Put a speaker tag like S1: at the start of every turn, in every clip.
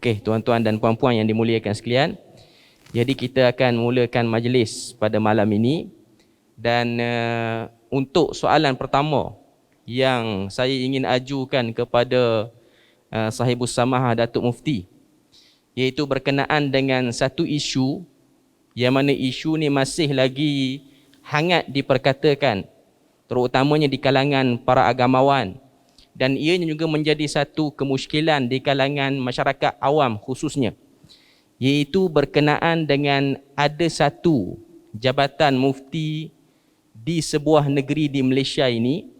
S1: Okey, tuan-tuan dan puan-puan yang dimuliakan sekalian. Jadi kita akan mulakan majlis pada malam ini. Dan untuk soalan pertama yang saya ingin ajukan kepada Sahibus Samahah Datuk Mufti, iaitu berkenaan dengan satu isu yang mana isu ni masih lagi hangat diperkatakan, terutamanya di kalangan para agamawan, dan ianya juga menjadi satu kemusykilan di kalangan masyarakat awam khususnya, iaitu berkenaan dengan ada satu jabatan mufti di sebuah negeri di Malaysia ini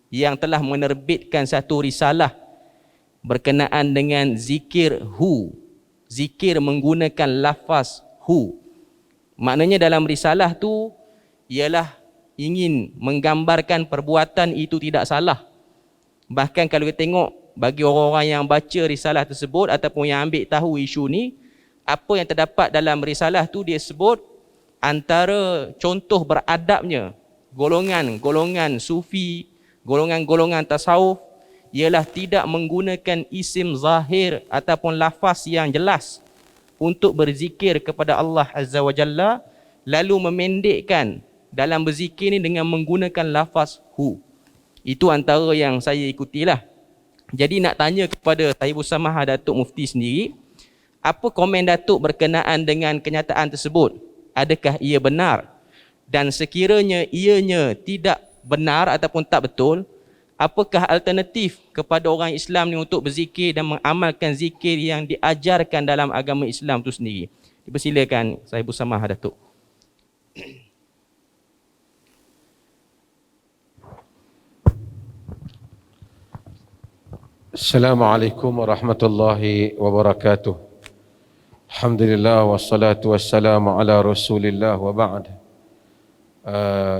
S1: yang telah menerbitkan satu risalah berkenaan dengan zikir hu, zikir menggunakan lafaz hu. Maknanya dalam risalah tu ialah ingin menggambarkan perbuatan itu tidak salah. Bahkan kalau kita tengok bagi orang-orang yang baca risalah tersebut ataupun yang ambil tahu isu ni, apa yang terdapat dalam risalah tu dia sebut antara contoh beradabnya golongan-golongan sufi, golongan-golongan tasawuf ialah tidak menggunakan isim zahir ataupun lafaz yang jelas untuk berzikir kepada Allah Azza wa Jalla, lalu memendekkan dalam berzikir ni dengan menggunakan lafaz hu. Itu antara yang saya ikutilah. Jadi nak tanya kepada Sahibus Samahah Datuk Mufti sendiri, apa komen Datuk berkenaan dengan kenyataan tersebut? Adakah ia benar? Dan sekiranya ianya tidak benar ataupun tak betul, apakah alternatif kepada orang Islam ni untuk berzikir dan mengamalkan zikir yang diajarkan dalam agama Islam itu sendiri? Dipersilakan Sahibus Samahah Datuk.
S2: Assalamualaikum warahmatullahi wabarakatuh. Alhamdulillah wassalatu wassalamu ala Rasulillah wa ba'd.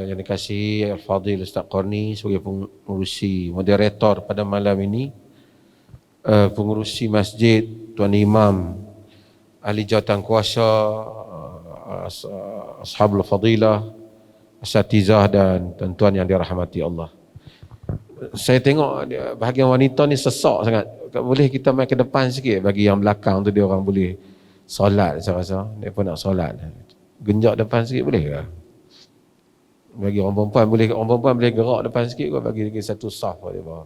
S2: Yang dikasihi Al-Fadhil Ustaz Qarni sebagai pengurusi moderator pada malam ini, pengurusi masjid, Tuan Imam, ahli jawatan kuasa, ashabul fadilah, asatizah dan tuan-tuan yang dirahmati Allah. Saya tengok bahagian wanita ni sesak sangat. Boleh kita main ke depan sikit bagi yang belakang tu dia orang boleh solat. Saya rasa dia pun nak solat. Genjak depan sikit boleh ke? Bagi orang perempuan boleh gerak depan sikit ke, bagi satu saf dia bawah.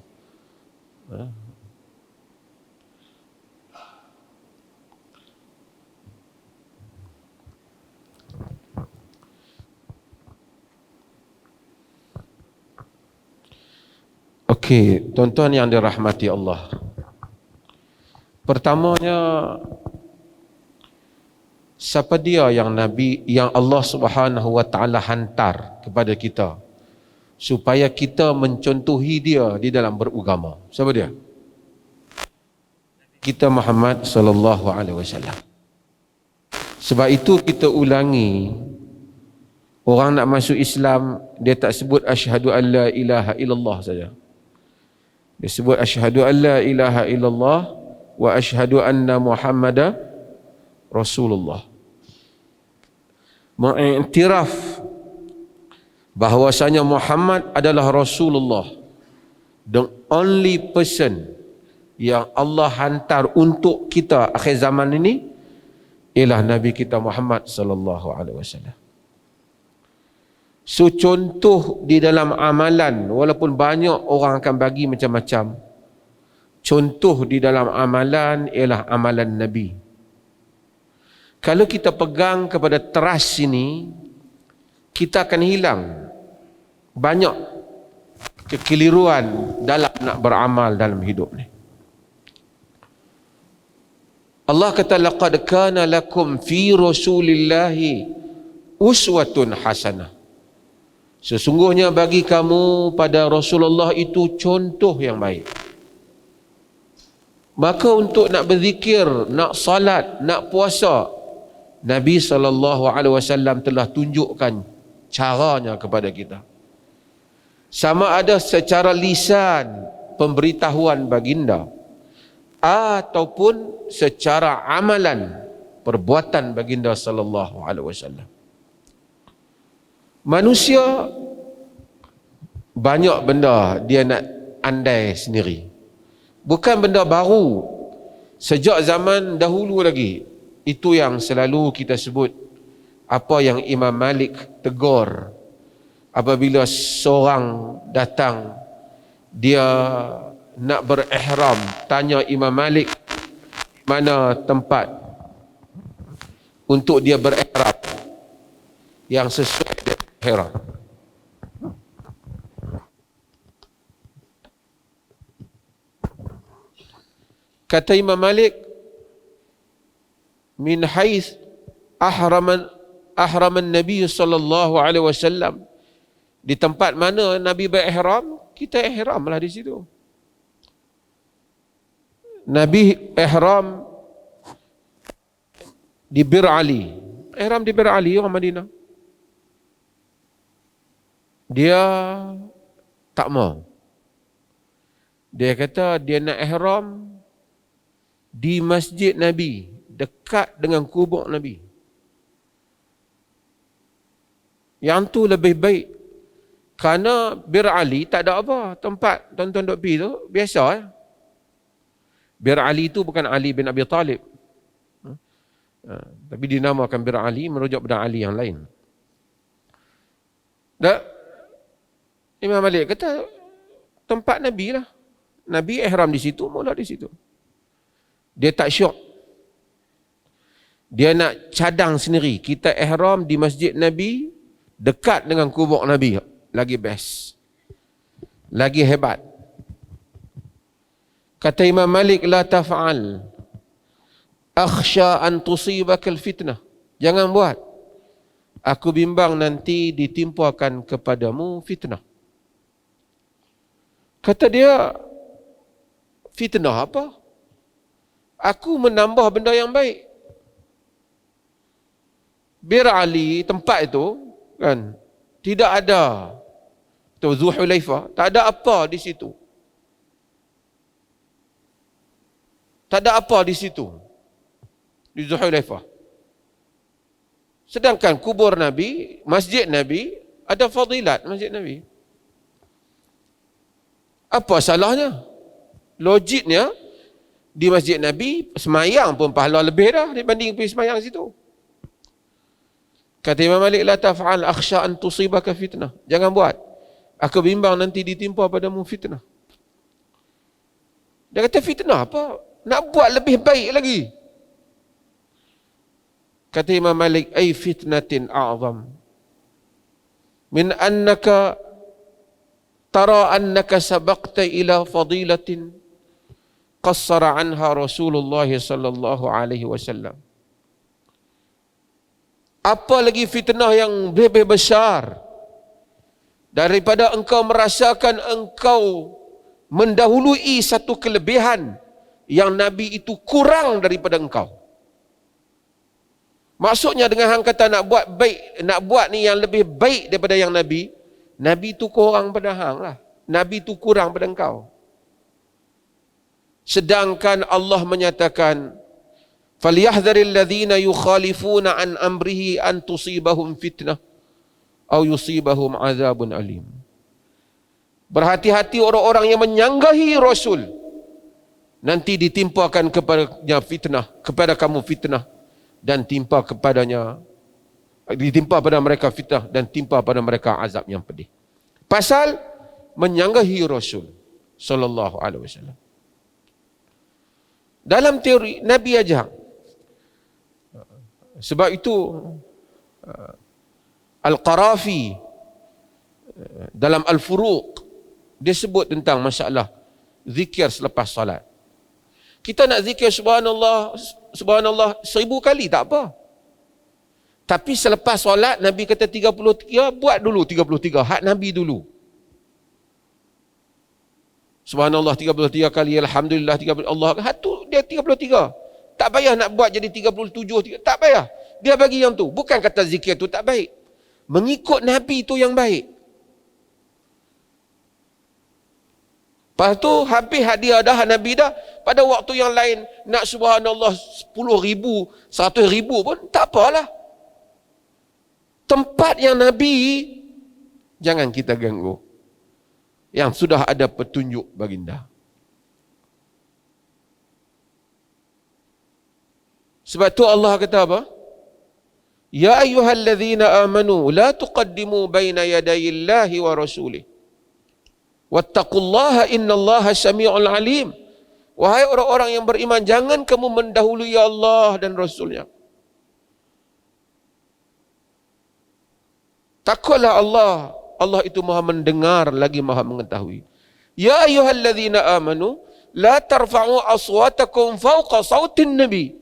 S2: Okey, tuan-tuan yang dirahmati Allah. Pertamanya, siapa dia yang Allah Subhanahu wa taala hantar kepada kita supaya kita mencontohi dia di dalam beragama? Siapa dia? Kita Muhammad sallallahu alaihi wasallam. Sebab itu kita ulangi, orang nak masuk Islam dia tak sebut asyhadu an la ilaha illallah saja. Dia sebut asyhadu an la ilaha illallah wa asyhadu anna Muhammadar Rasulullah. Mengiktiraf bahawasanya Muhammad adalah Rasulullah, the only person yang Allah hantar untuk kita akhir zaman ini ialah Nabi kita Muhammad sallallahu alaihi wasallam. So contoh di dalam amalan, walaupun banyak orang akan bagi macam-macam, contoh di dalam amalan ialah amalan Nabi. Kalau kita pegang kepada trust ini, kita akan hilang banyak kekeliruan dalam nak beramal dalam hidup ni. Allah kata laqad kana lakum fi rasulillahi uswatun hasanah. Sesungguhnya bagi kamu pada Rasulullah itu contoh yang baik. Maka untuk nak berzikir, nak salat, nak puasa, Nabi SAW telah tunjukkan caranya kepada kita. Sama ada secara lisan pemberitahuan baginda ataupun secara amalan perbuatan baginda SAW. Manusia banyak benda dia nak andai sendiri. Bukan benda baru. Sejak zaman dahulu lagi, itu yang selalu kita sebut, apa yang Imam Malik tegur apabila seorang datang, dia nak berihram, tanya Imam Malik mana tempat untuk dia berihram yang sesuai dengan ihram. Kata Imam Malik, min haits ahraman Nabi sallallahu alaihi wasallam, di tempat mana Nabi berihram, kita ihramlah di situ. Nabi ihram di Bir Ali. Ihram di Bir Ali, orang Madinah. Dia tak mau. Dia kata dia nak ihram di Masjid Nabi, dekat dengan kubur Nabi. Yang tu lebih baik. Kerana Bir Ali tak ada apa. Tempat tuan-tuan duk pergi tu, biasa ya. Bir Ali tu bukan Ali bin Abi Talib. Tapi dinamakan Bir Ali, merujuk pada Ali yang lain. Dan Imam Malik kata, tempat Nabi lah. Nabi ihram di situ, mula di situ. Dia tak syok. Dia nak cadang sendiri. Kita ihram di Masjid Nabi, dekat dengan kubur Nabi. Lagi best. Lagi hebat. Kata Imam Malik, la taf'al. Akhsha an tusibakal fitnah. Jangan buat. Aku bimbang nanti ditimpakan kepadamu fitnah. Kata dia, fitnah apa? Aku menambah benda yang baik. Bir Ali, tempat itu, kan, tidak ada tu Zulhulaifah, tak ada apa di situ. Tak ada apa di situ. Di Zulhulaifah. Sedangkan kubur Nabi, Masjid Nabi, ada fadilat Masjid Nabi. Apa salahnya? Logiknya, di Masjid Nabi, semayang pun pahala lebih dah dibanding pergi semayang situ. Kata Imam Malik, la taf'al akhsha an tusibaka fitnah. Jangan buat. Aku bimbang nanti ditimpa padamu fitnah. Dia kata, fitnah apa? Nak buat lebih baik lagi. Kata Imam Malik, ay fitnatin a'zam min annaka tara annaka sabaqta ila fadilatin qassara anha Rasulullah sallallahu alaihi wasallam. Apa lagi fitnah yang lebih besar daripada engkau merasakan engkau mendahului satu kelebihan yang Nabi itu kurang daripada engkau. Maksudnya dengan hang kata nak buat baik, nak buat ni yang lebih baik daripada yang Nabi, Nabi itu kurang pada hang lah. Nabi itu kurang pada engkau. Sedangkan Allah menyatakan, falyahdharil ladzina yukhalifuna an amrihi an tusibahum fitnah aw yusibahum azabun alim. Berhati-hati orang-orang yang menyanggahi Rasul, nanti ditimpakan kepadanya fitnah, kepada kamu fitnah, dan timpa kepadanya, ditimpa pada mereka fitnah dan timpa pada mereka azab yang pedih. Pasal menyanggahi Rasul sallallahu alaihi wasallam. Dalam teori Nabi ajar. Sebab itu Al-Qarafi dalam Al-Furuq dia sebut tentang masalah zikir selepas salat. Kita nak zikir subhanallah, subhanallah 1000 kali tak apa. Tapi selepas solat Nabi kata 33, buat dulu 33, hak Nabi dulu. Subhanallah 33 kali, alhamdulillah 33, Allah, hak tu dia 33. Tak payah nak buat jadi 37, tak payah. Dia bagi yang tu. Bukan kata zikir tu tak baik. Mengikut Nabi tu yang baik. Lepas tu habis hadiah dah, Nabi dah. Pada waktu yang lain nak subhanallah 10,000, 100,000 pun tak apalah. Tempat yang Nabi jangan kita ganggu. Yang sudah ada petunjuk baginda. Sebab tu Allah kata apa? Ya ayyuhalladzina amanu la tuqaddimu baina yadayillahi wa rasulih. Wattaqullaha innallaha sami'ul alim. Wahai orang-orang yang beriman, jangan kamu mendahului Allah dan Rasulnya. Takutlah Allah. Allah itu maha mendengar lagi maha mengetahui. Ya ayyuhalladzina amanu la tarfa'u aswatakum fawqa sautin nabi.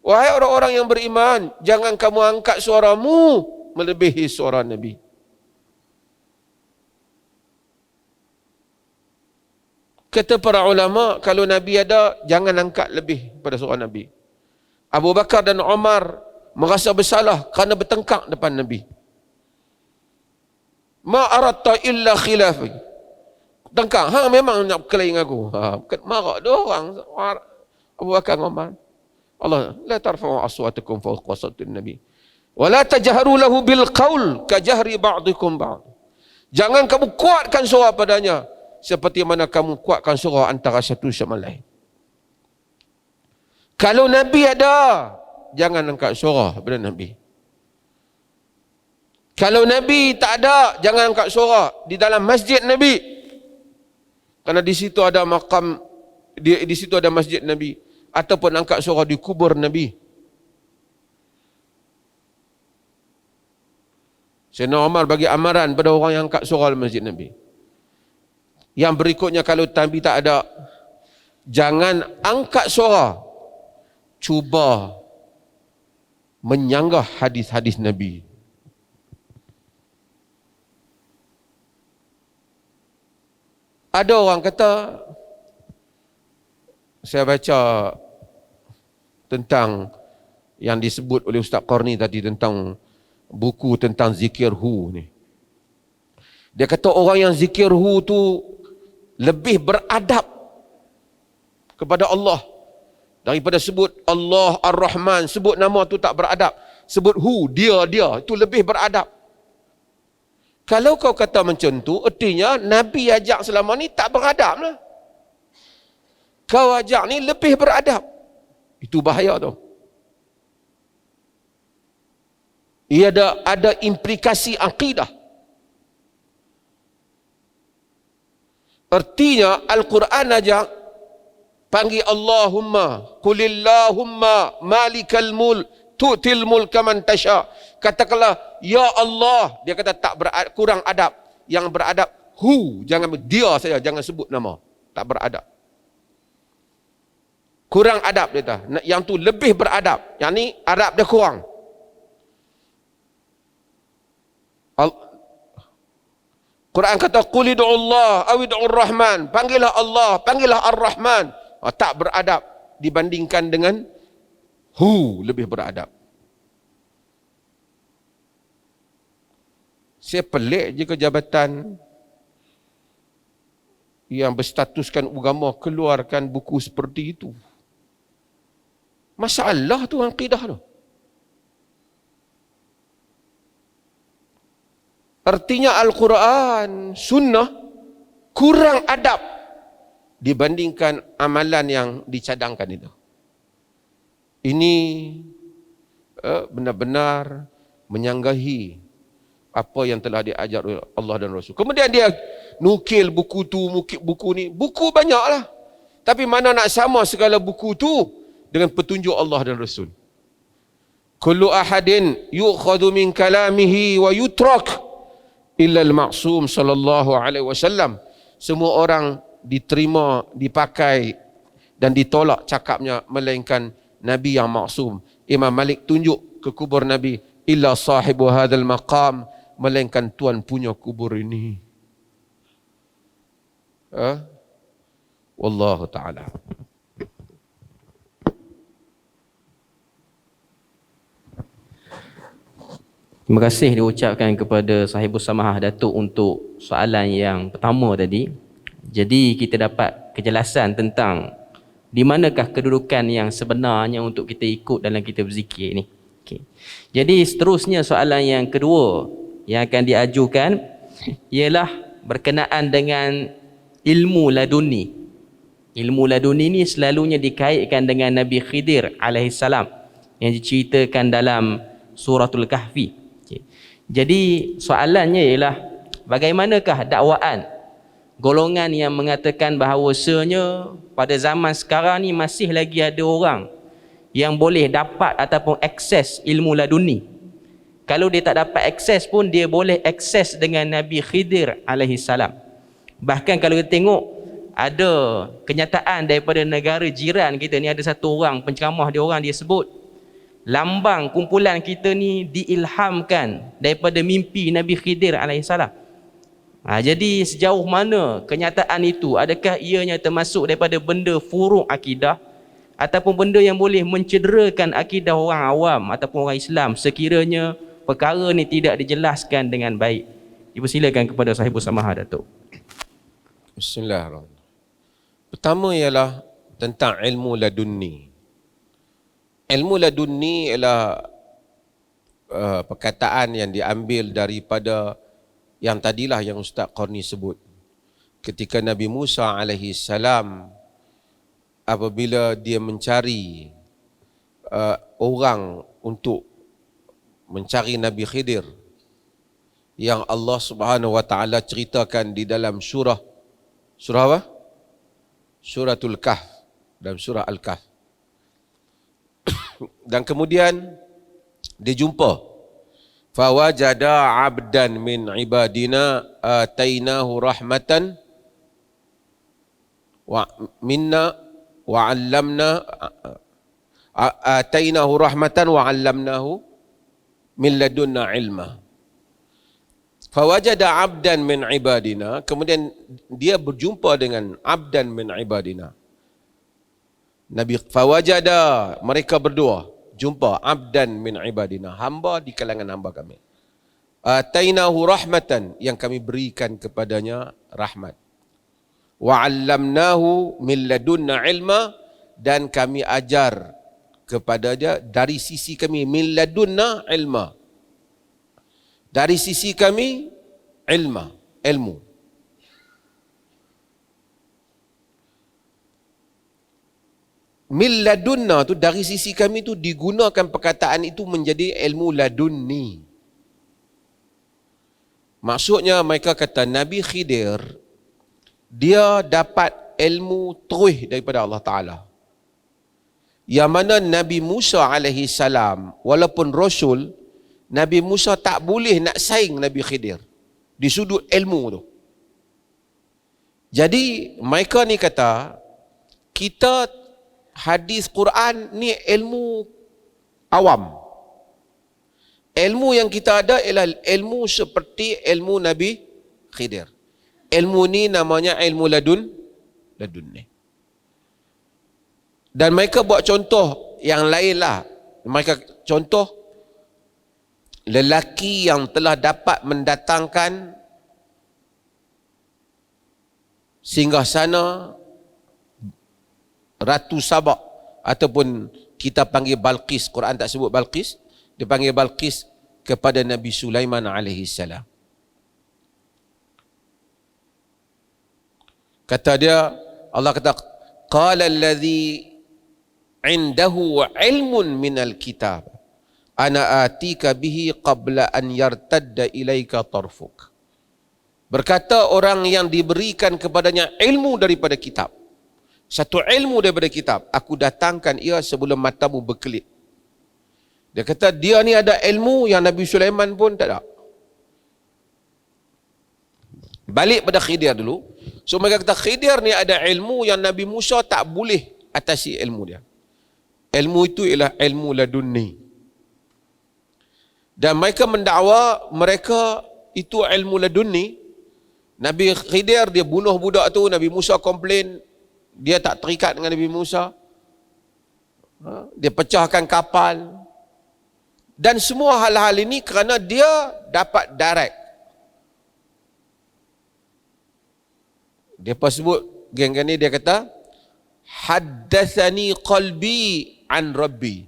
S2: Wahai orang-orang yang beriman, jangan kamu angkat suaramu melebihi suara Nabi. Kata para ulama, kalau Nabi ada, jangan angkat lebih pada suara Nabi. Abu Bakar dan Umar merasa bersalah kerana bertengkar depan Nabi. Ma aratta illa khilafi. Tengkar, memang nak berkelahi dengan aku. Marah dua orang, Abu Bakar dan Umar. Allah, la tarfa'u aswatakum fawqa sautin nabi wa la tajharu lahu bil qaul ka jahri ba'dikum ba'd. Jangan kamu kuatkan suara padanya seperti mana kamu kuatkan suara antara satu sama lain. Kalau Nabi ada, jangan angkat suara pada Nabi. Kalau Nabi tak ada, jangan angkat suara di dalam masjid Nabi. Kerana di situ ada makam, di situ ada masjid Nabi. Ataupun angkat suara di kubur Nabi. Sayyidina Umar bagi amaran pada orang yang angkat suara di masjid Nabi. Yang berikutnya, kalau Nabi tak ada, jangan angkat suara cuba menyanggah hadis-hadis Nabi. Ada orang kata, saya baca tentang yang disebut oleh Ustaz Qarni tadi tentang buku tentang zikir hu ni. Dia kata orang yang zikir hu tu lebih beradab kepada Allah daripada sebut Allah Ar-Rahman, sebut nama tu tak beradab. Sebut hu, dia, itu lebih beradab. Kalau kau kata macam tu, artinya Nabi ajak selama ni tak beradab lah. Kau ajak ni lebih beradab. Itu bahaya tu. Ia ada implikasi akidah. Artinya Al-Quran ajak panggil Allahumma, qulillahumma malikal mulk tu'til mulka man tasha. Katakanlah ya Allah. Dia kata tak kurang adab. Yang beradab hu, jangan dia saja, jangan sebut nama. Tak beradab. Kurang adab dia kata. Yang tu lebih beradab. Yang ni adab dia kurang. Quran kata qul ud'ullah aw ud'ur rahman. Panggillah Allah, panggillah Ar-Rahman. Tak beradab dibandingkan dengan hu, lebih beradab. Saya pelik je ke jabatan yang berstatuskan agama keluarkan buku seperti itu. Masalah tu akidah tu. Artinya Al-Quran, sunnah kurang adab dibandingkan amalan yang dicadangkan itu. Ini benar-benar menyanggahi apa yang telah diajar oleh Allah dan Rasul. Kemudian dia nukil buku tu, buku ni. Buku banyaklah. Tapi mana nak sama segala buku tu dengan petunjuk Allah dan Rasul. Kullu ahadin yu'khadhu min kalamihi wa yutrak illa al-ma'sum sallallahu alaihi wasallam. Semua orang diterima, dipakai dan ditolak cakapnya melainkan Nabi yang maksum. Imam Malik tunjuk ke kubur Nabi, illa sahibu hadzal maqam, melainkan tuan punya kubur ini. Wallahu taala.
S1: Terima kasih diucapkan kepada Sahibus Samahah Datuk untuk soalan yang pertama tadi. Jadi kita dapat kejelasan tentang di manakah kedudukan yang sebenarnya untuk kita ikut dalam kita berzikir ni. Okay. Jadi seterusnya soalan yang kedua yang akan diajukan ialah berkenaan dengan ilmu laduni. Ilmu laduni ni selalunya dikaitkan dengan Nabi Khidir alaihissalam. yang diceritakan dalam suratul Kahfi. Okay. Jadi soalannya ialah bagaimanakah dakwaan golongan yang mengatakan bahawasanya pada zaman sekarang ni masih lagi ada orang yang boleh dapat ataupun akses ilmu laduni. Kalau dia tak dapat akses pun dia boleh akses dengan Nabi Khidir alaihi salam. Bahkan kalau kita tengok ada kenyataan daripada negara jiran kita ni, ada satu orang penceramah dia sebut lambang kumpulan kita ni diilhamkan daripada mimpi Nabi Khidir alaihi salam. Jadi sejauh mana kenyataan itu, adakah ianya termasuk daripada benda furuk akidah ataupun benda yang boleh mencederakan akidah orang awam ataupun orang Islam sekiranya perkara ni tidak dijelaskan dengan baik. Dipersilakan kepada Sahibul Samaha, Datuk.
S2: Bismillahirrahmanirrahim. Pertama ialah tentang ilmu laduni. Ilmu laduni ialah perkataan yang diambil daripada yang tadilah yang Ustaz Qarni sebut. Ketika Nabi Musa alaihi salam apabila dia mencari orang untuk mencari Nabi Khidir yang Allah Subhanahu wa taala ceritakan di dalam surah apa? Suratul Kahf, dalam surah Al-Kahf. Dan kemudian dia jumpa fawajada 'abdan min ibadina atainahu rahmatan wa minna wa 'allamna atainahu rahmatan wa 'allamnahu min ladunna ilma. Fawajada 'abdan min ibadina, kemudian dia berjumpa dengan 'abdan min ibadina. Nabi fawajada, mereka berdua jumpa 'abdan min ibadina, hamba di kalangan hamba kami. Atainahu rahmatan, yang kami berikan kepadanya rahmat. Wa 'allamnahu min ladunna ilma, dan kami ajar kepadanya dari sisi kami, min ladunna ilma, dari sisi kami ilmu. Min ladunna tu, dari sisi kami tu digunakan perkataan itu menjadi ilmu ladunni. Maksudnya mereka kata Nabi Khidir dia dapat ilmu terus daripada Allah Ta'ala. Yang mana Nabi Musa alaihi salam walaupun Rasul, Nabi Musa tak boleh nak saing Nabi Khidir di sudut ilmu tu. Jadi mereka ni kata kita hadis Quran ni ilmu awam. Ilmu yang kita ada ialah ilmu seperti ilmu Nabi Khidir. Ilmu ni namanya ilmu ladun ni. Dan mereka buat contoh yang lain lah. Mereka contoh lelaki yang telah dapat mendatangkan singgasana Ratu Sabak, ataupun kita panggil Balqis. Quran tak sebut Balqis, dia panggil Balqis kepada Nabi Sulaiman alaihi salam. Kata dia, Allah kata qala allazi indahu ilmun minal kitab ana atika bihi qabla an yartadda ilaika tarfuk. Berkata orang yang diberikan kepadanya ilmu daripada kitab, satu ilmu daripada kitab, aku datangkan ia sebelum matamu berkelip. Dia kata dia ni ada ilmu yang Nabi Sulaiman pun tak ada. Balik pada Khidir dulu. So mereka kata Khidir ni ada ilmu yang Nabi Musa tak boleh atasi ilmu dia. Ilmu itu ialah ilmu ladunni. Dan mereka mendakwa mereka itu ilmu ladunni. Nabi Khidir dia bunuh budak tu, Nabi Musa komplain dia tak terikat dengan Nabi Musa. Dia pecahkan kapal. Dan semua hal-hal ini kerana dia dapat direct. Dia pas sebut geng ni, dia kata haddatsani qalbi an rabbi,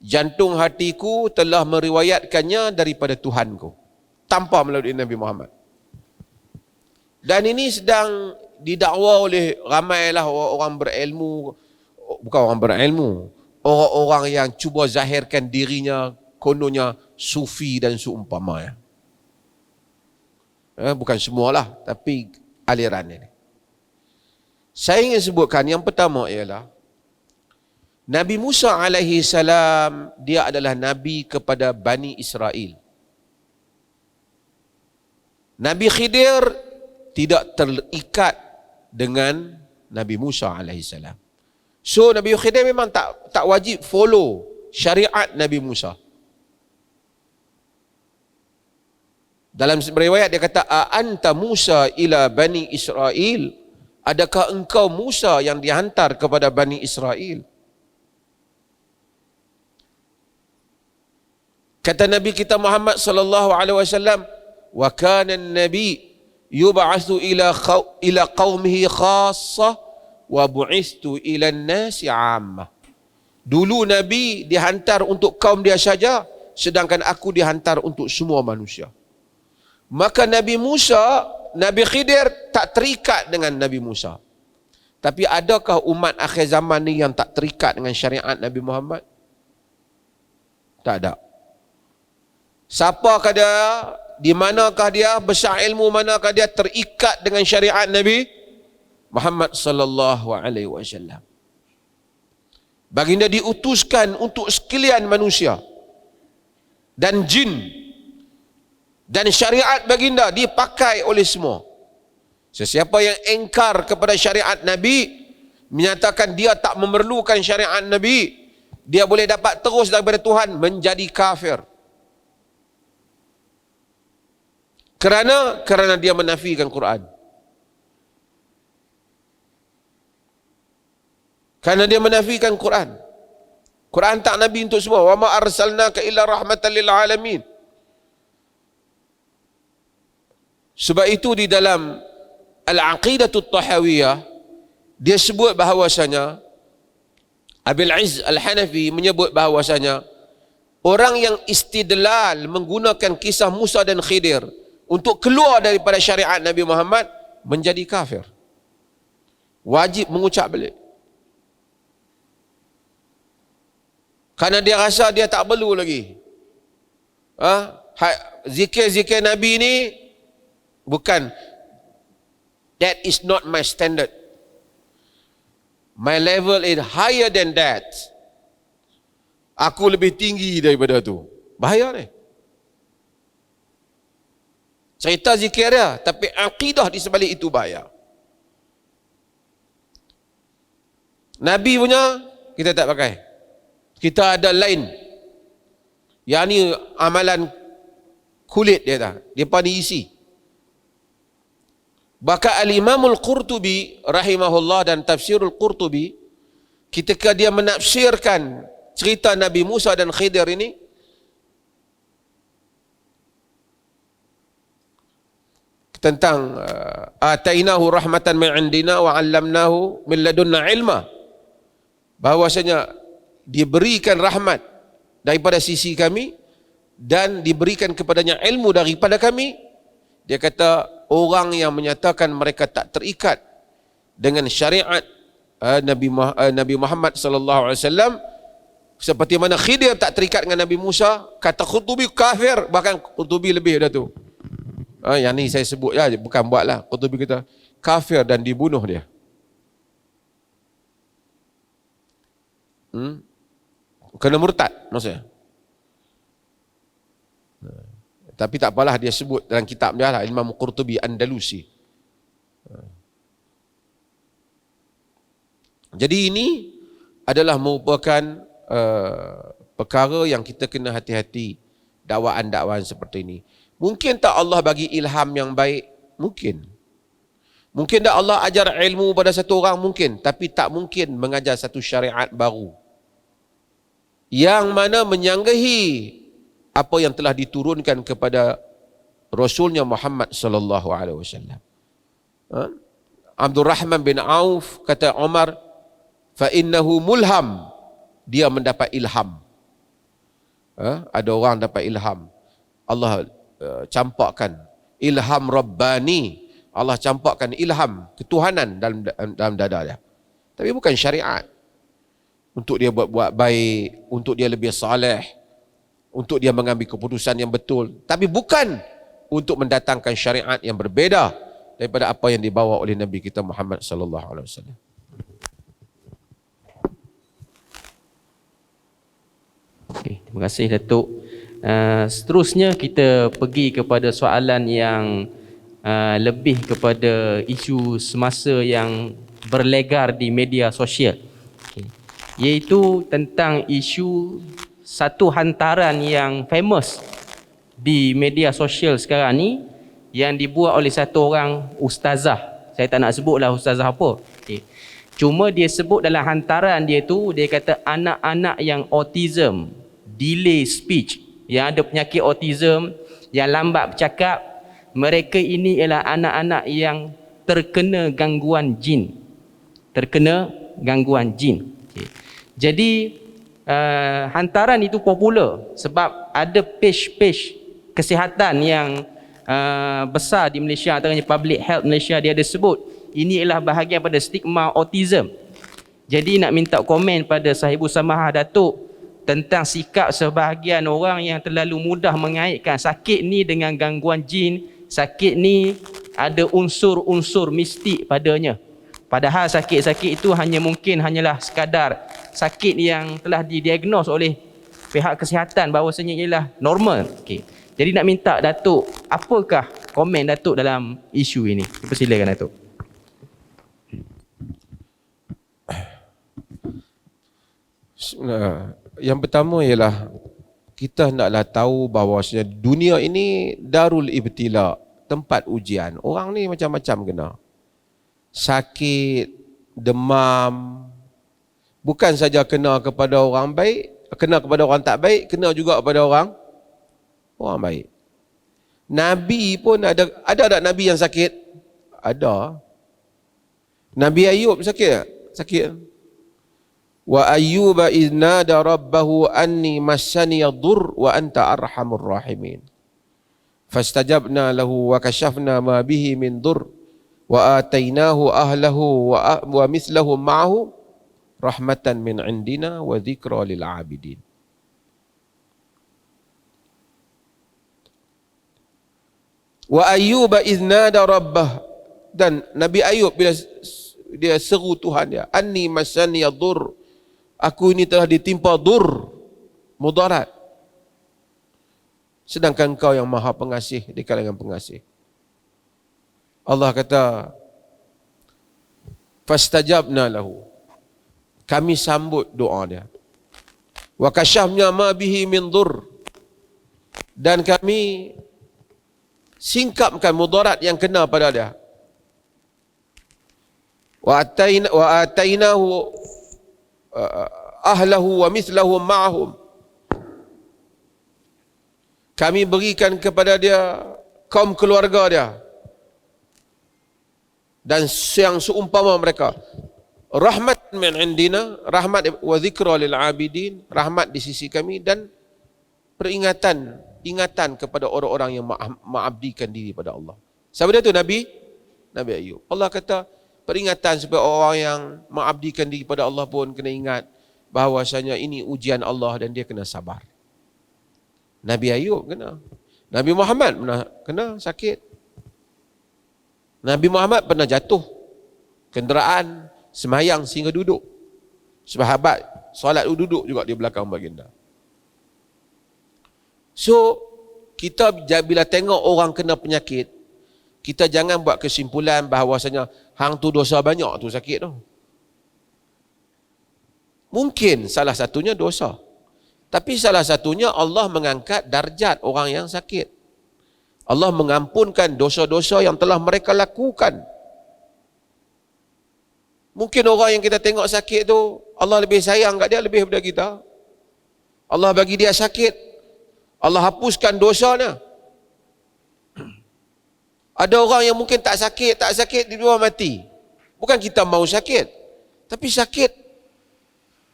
S2: jantung hatiku telah meriwayatkannya daripada Tuhanku, tanpa melalui Nabi Muhammad. Dan ini sedang didakwa oleh ramailah orang berilmu, bukan orang berilmu, orang-orang yang cuba zahirkan dirinya kononnya sufi dan seumpamanya. Bukan semualah, tapi aliran ini. Saya ingin sebutkan yang pertama ialah Nabi Musa alaihi salam, dia adalah nabi kepada Bani Israel. Nabi Khidir tidak terikat dengan Nabi Musa alaihi salam. So Nabi Khidir memang tak wajib follow syariat Nabi Musa. Dalam riwayat dia kata, anta Musa ila Bani Israel, adakah engkau Musa yang dihantar kepada Bani Israel? Kata Nabi kita Muhammad sallallahu alaihi wasallam, wa kana an-nabi yub'atsu ila qaumihi khassah wa bu'istu ila an-nasi 'ammah. Dulu Nabi dihantar untuk kaum dia saja, sedangkan aku dihantar untuk semua manusia. Maka Nabi Musa, Nabi Khidir tak terikat dengan Nabi Musa. Tapi adakah umat akhir zaman ni yang tak terikat dengan syariat Nabi Muhammad? Tak ada. Siapakah dia? Di manakah dia? Besar ilmu manakah dia terikat dengan syariat Nabi Muhammad sallallahu alaihi wasallam? Baginda diutuskan untuk sekalian manusia dan jin. Dan syariat baginda dipakai oleh semua. Sesiapa yang engkar kepada syariat Nabi, menyatakan dia tak memerlukan syariat Nabi, dia boleh dapat terus daripada Tuhan, menjadi kafir. Kerana dia menafikan Quran. Kerana dia menafikan Quran. Quran tak Nabi untuk semua. Wa ma arsalnaka illa rahmatan lil alamin. Sebab itu di dalam Al-Aqidatut Tahawiyah dia sebut bahawasanya, Abil Izz Al-Hanafi menyebut bahawasanya orang yang istidlal menggunakan kisah Musa dan Khidir untuk keluar daripada syariat Nabi Muhammad menjadi kafir. Wajib mengucap balik. Kerana dia rasa dia tak perlu lagi. Zikir-zikir Nabi ni bukan, that is not my standard. My level is higher than that. Aku lebih tinggi daripada tu. Bahaya ni. Cerita zikir dia, tapi akidah di sebalik itu bahaya. Nabi punya kita tak pakai. Kita ada lain. Yang ni amalan kulit dia tak. Dia pandai isi. Bahkan Al-Imamul Qurtubi rahimahullah dan Tafsirul Qurtubi, ketika dia menafsirkan cerita Nabi Musa dan Khidir ini, tentang atainahu rahmatan min indina wa 'allamnahu min ladunna ilma, bahwasanya diberikan rahmat daripada sisi kami dan diberikan kepadanya ilmu daripada kami. Dia kata orang yang menyatakan mereka tak terikat dengan syariat Nabi Muhammad sallallahu alaihi wasallam, seperti mana Khidir tak terikat dengan Nabi Musa, kata Qurtubi kafir. Bahkan Qurtubi lebih dah tu. Yang ni saya sebut ya, bukan buatlah. Qurtubi kata kafir dan dibunuh dia. Kena murtad maksudnya. Tapi tak apalah, dia sebut dalam kitab dia lah, Imam Qurtubi Andalusi. Jadi ini adalah merupakan perkara yang kita kena hati-hati, dakwaan-dakwaan seperti ini. Mungkin tak Allah bagi ilham yang baik? Mungkin. Mungkin tak Allah ajar ilmu pada satu orang? Mungkin. Tapi tak mungkin mengajar satu syariat baru yang mana menyanggahi apa yang telah diturunkan kepada Rasulnya Muhammad sallallahu alaihi wasallam. Abdul Rahman bin Auf kata Umar, fa innahu mulham, dia mendapat ilham. Ada orang dapat ilham. Allah campakkan ilham rabbani. Allah campakkan ilham ketuhanan dalam dada dia. Tapi bukan syariat. untuk dia buat baik, untuk dia lebih saleh, untuk dia mengambil keputusan yang betul, tapi bukan untuk mendatangkan syariat yang berbeza daripada apa yang dibawa oleh Nabi kita Muhammad sallallahu alaihi wasallam.
S1: Okay, terima kasih Datuk. Seterusnya kita pergi kepada soalan yang lebih kepada isu semasa yang berlegar di media sosial. Okay. Iaitu tentang isu satu hantaran yang famous di media sosial sekarang ni yang dibuat oleh satu orang ustazah. Saya tak nak sebutlah ustazah apa. Okay. Cuma dia sebut dalam hantaran dia tu, dia kata anak-anak yang autism, delay speech, yang ada penyakit autism, yang lambat bercakap, mereka ini ialah anak-anak yang terkena gangguan jin. Terkena gangguan jin. Okay. Jadi hantaran itu popular sebab ada page-page kesihatan yang besar di Malaysia, antaranya Public Health Malaysia, dia ada sebut ini ialah bahagian pada stigma autism. Jadi nak minta komen pada Sahibu Samahah Datuk tentang sikap sebahagian orang yang terlalu mudah mengaitkan sakit ni dengan gangguan jin, sakit ni ada unsur-unsur mistik padanya. Padahal sakit-sakit itu hanyalah sekadar sakit yang telah didiagnos oleh pihak kesihatan bahawasanya ialah normal. Okay. Jadi nak minta Datuk, apakah komen Datuk dalam isu ini? Persilakan Datuk.
S2: Yang pertama ialah kita hendaklah tahu bahawasanya dunia ini darul ibtila, tempat ujian. Orang ni macam-macam kena. Sakit, demam, bukan saja kena kepada orang baik, kena kepada orang tak baik, kena juga kepada orang baik. Nabi pun ada tak Nabi yang sakit? Ada. Nabi Ayub sakit tak? Sakit. Wa ayyuba iznada rabbahu anni massani yadur wa anta arhamur rahimin. Fastajabna lahu wa kashafna ma bihi min dur wa atainahu ahlahu wa mithlahum ma'ahu rahmatan min indina wa dzikra lil abidin. Wa ayyuba iznada rabbah, dan Nabi Ayub bila dia seru Tuhan dia, anni massani yadur, aku ini telah ditimpa dur, mudarat, sedangkan Engkau yang maha pengasih di kalangan pengasih. Allah kata fastajabna lahu, kami sambut doa dia. Wa kashafna ma bihi min dur, dan kami singkapkan mudarat yang kena pada dia. Wa atainahu ahlahu wa mithlahum ma'ahum, kami berikan kepada dia kaum keluarga dia dan yang seumpama mereka. Rahmat min indina, rahmat wa dzikra lil abidin, rahmat di sisi kami dan ingatan kepada orang-orang yang mengabdikan diri pada Allah. Siapa dia tu? Nabi Ayub. Allah kata peringatan supaya orang yang mengabdikan diri pada Allah pun kena ingat bahawasanya ini ujian Allah dan dia kena sabar. Nabi Ayub kena. Nabi Muhammad pernah kena sakit. Nabi Muhammad pernah jatuh kenderaan, semayang sehingga duduk. Sahabat solat duduk juga di belakang baginda. So, kita bila tengok orang kena penyakit, kita jangan buat kesimpulan bahawasanya hang tu dosa banyak tu sakit tu. Mungkin salah satunya dosa. Tapi salah satunya Allah mengangkat darjat orang yang sakit. Allah mengampunkan dosa-dosa yang telah mereka lakukan. Mungkin orang yang kita tengok sakit tu, Allah lebih sayang kat dia lebih daripada kita. Allah bagi dia sakit, Allah hapuskan dosanya. Ada orang yang mungkin tak sakit, dia luar mati. Bukan kita mau sakit, tapi sakit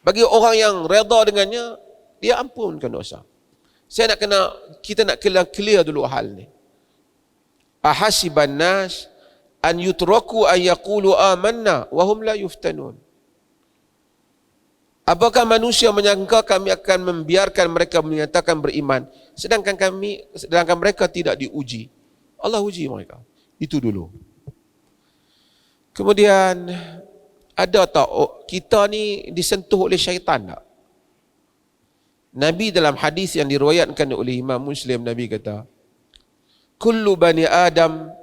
S2: bagi orang yang redha dengannya, dia ampunkan dosa. Kita nak clear dulu hal ni. Ahasiban nas an yutraku an yaqulu amanna wa hum la yuftanun. Apakah manusia menyangka kami akan membiarkan mereka menyatakan beriman sedangkan mereka tidak diuji? Allah uji mereka. Itu dulu. Kemudian ada tak kita ni disentuh oleh syaitan tak? Nabi dalam hadis yang diriwayatkan oleh Imam Muslim, Nabi kata, kullu bani Adam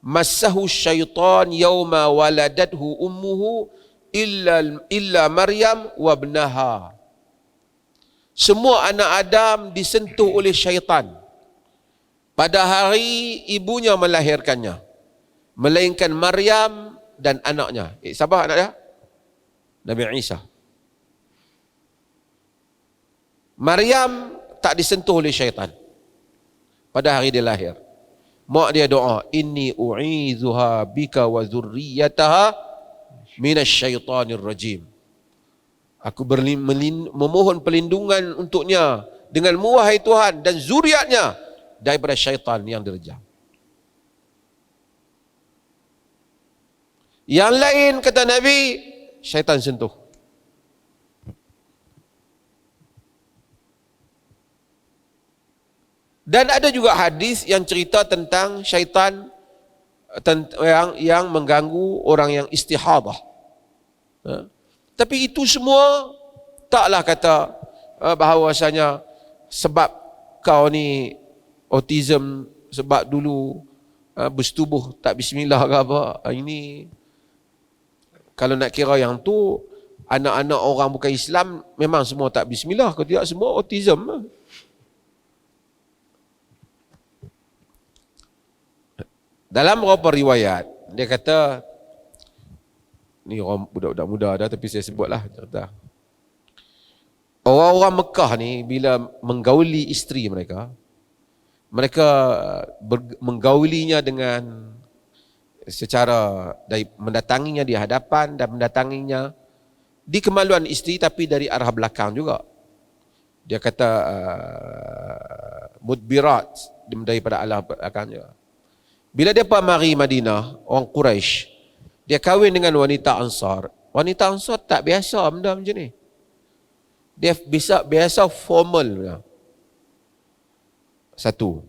S2: massahu syaitan yawma waladathu ummuhu illa Maryam wa ibnaha. Semua anak Adam disentuh oleh syaitan pada hari ibunya melahirkannya, melainkan Maryam dan anaknya. Siapa anak dia? Nabi Isa. Maryam tak disentuh oleh syaitan pada hari dia lahir. Mak dia doa, inni u'izuha bika wa zurriyataha minasyaitanir rajim. Aku memohon perlindungan untuknya denganmu wahai Tuhan dan zuriatnya daripada syaitan yang direjam. Yang lain kata Nabi, syaitan sentuh. Dan ada juga hadis yang cerita tentang syaitan yang mengganggu orang yang istihadah. Tapi itu semua taklah kata bahawasanya sebab kau ni autism, sebab dulu bersetubuh tak bismillah ke apa. Ini kalau nak kira yang tu, anak-anak orang bukan Islam memang semua tak bismillah. Kalau tidak semua autism. Dalam beberapa riwayat, dia kata, ni orang budak-budak muda dah tapi saya sebutlah cerita. Orang-orang Mekah ni bila menggauli isteri mereka, menggaulinya dengan secara mendatanginya di hadapan dan mendatanginya di kemaluan isteri tapi dari arah belakang juga. Dia kata mudbirat daripada arah belakang juga. Bila dia mari Madinah, orang Quraisy, dia kahwin dengan wanita Ansar. Wanita Ansar tak biasa benda macam ni. Dia biasa formal. Satu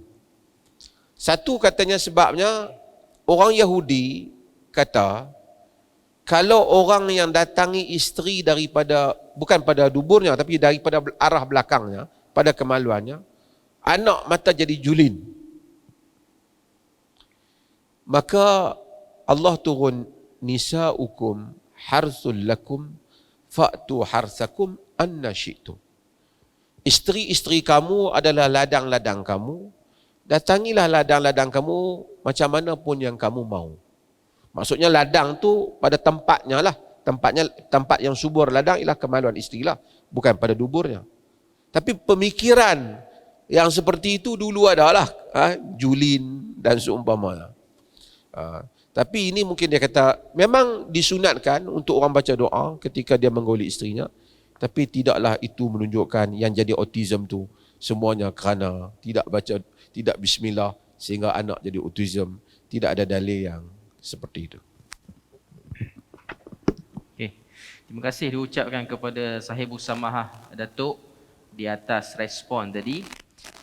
S2: katanya sebabnya orang Yahudi kata kalau orang yang datangi isteri daripada bukan pada duburnya tapi daripada arah belakangnya, pada kemaluannya, anak mata jadi julin. Maka Allah turun, nisa'ukum harsul lakum fa'tu harsakum anna syi'tum. Isteri-isteri kamu adalah ladang-ladang kamu. Datangilah ladang-ladang kamu macam mana pun yang kamu mau. Maksudnya ladang tu pada tempatnya lah. Tempat yang subur ladang ialah kemaluan isteri lah. Bukan pada duburnya. Tapi pemikiran yang seperti itu dulu adalah julin dan seumpamanya. Tapi ini mungkin dia kata memang disunatkan untuk orang baca doa ketika dia menggauli isterinya, tapi tidaklah itu menunjukkan yang jadi autism tu semuanya kerana tidak bismillah sehingga anak jadi autism. Tidak ada dalil yang seperti itu.
S1: Okay. Terima kasih diucapkan kepada Sahib Samahah Datuk di atas respon tadi.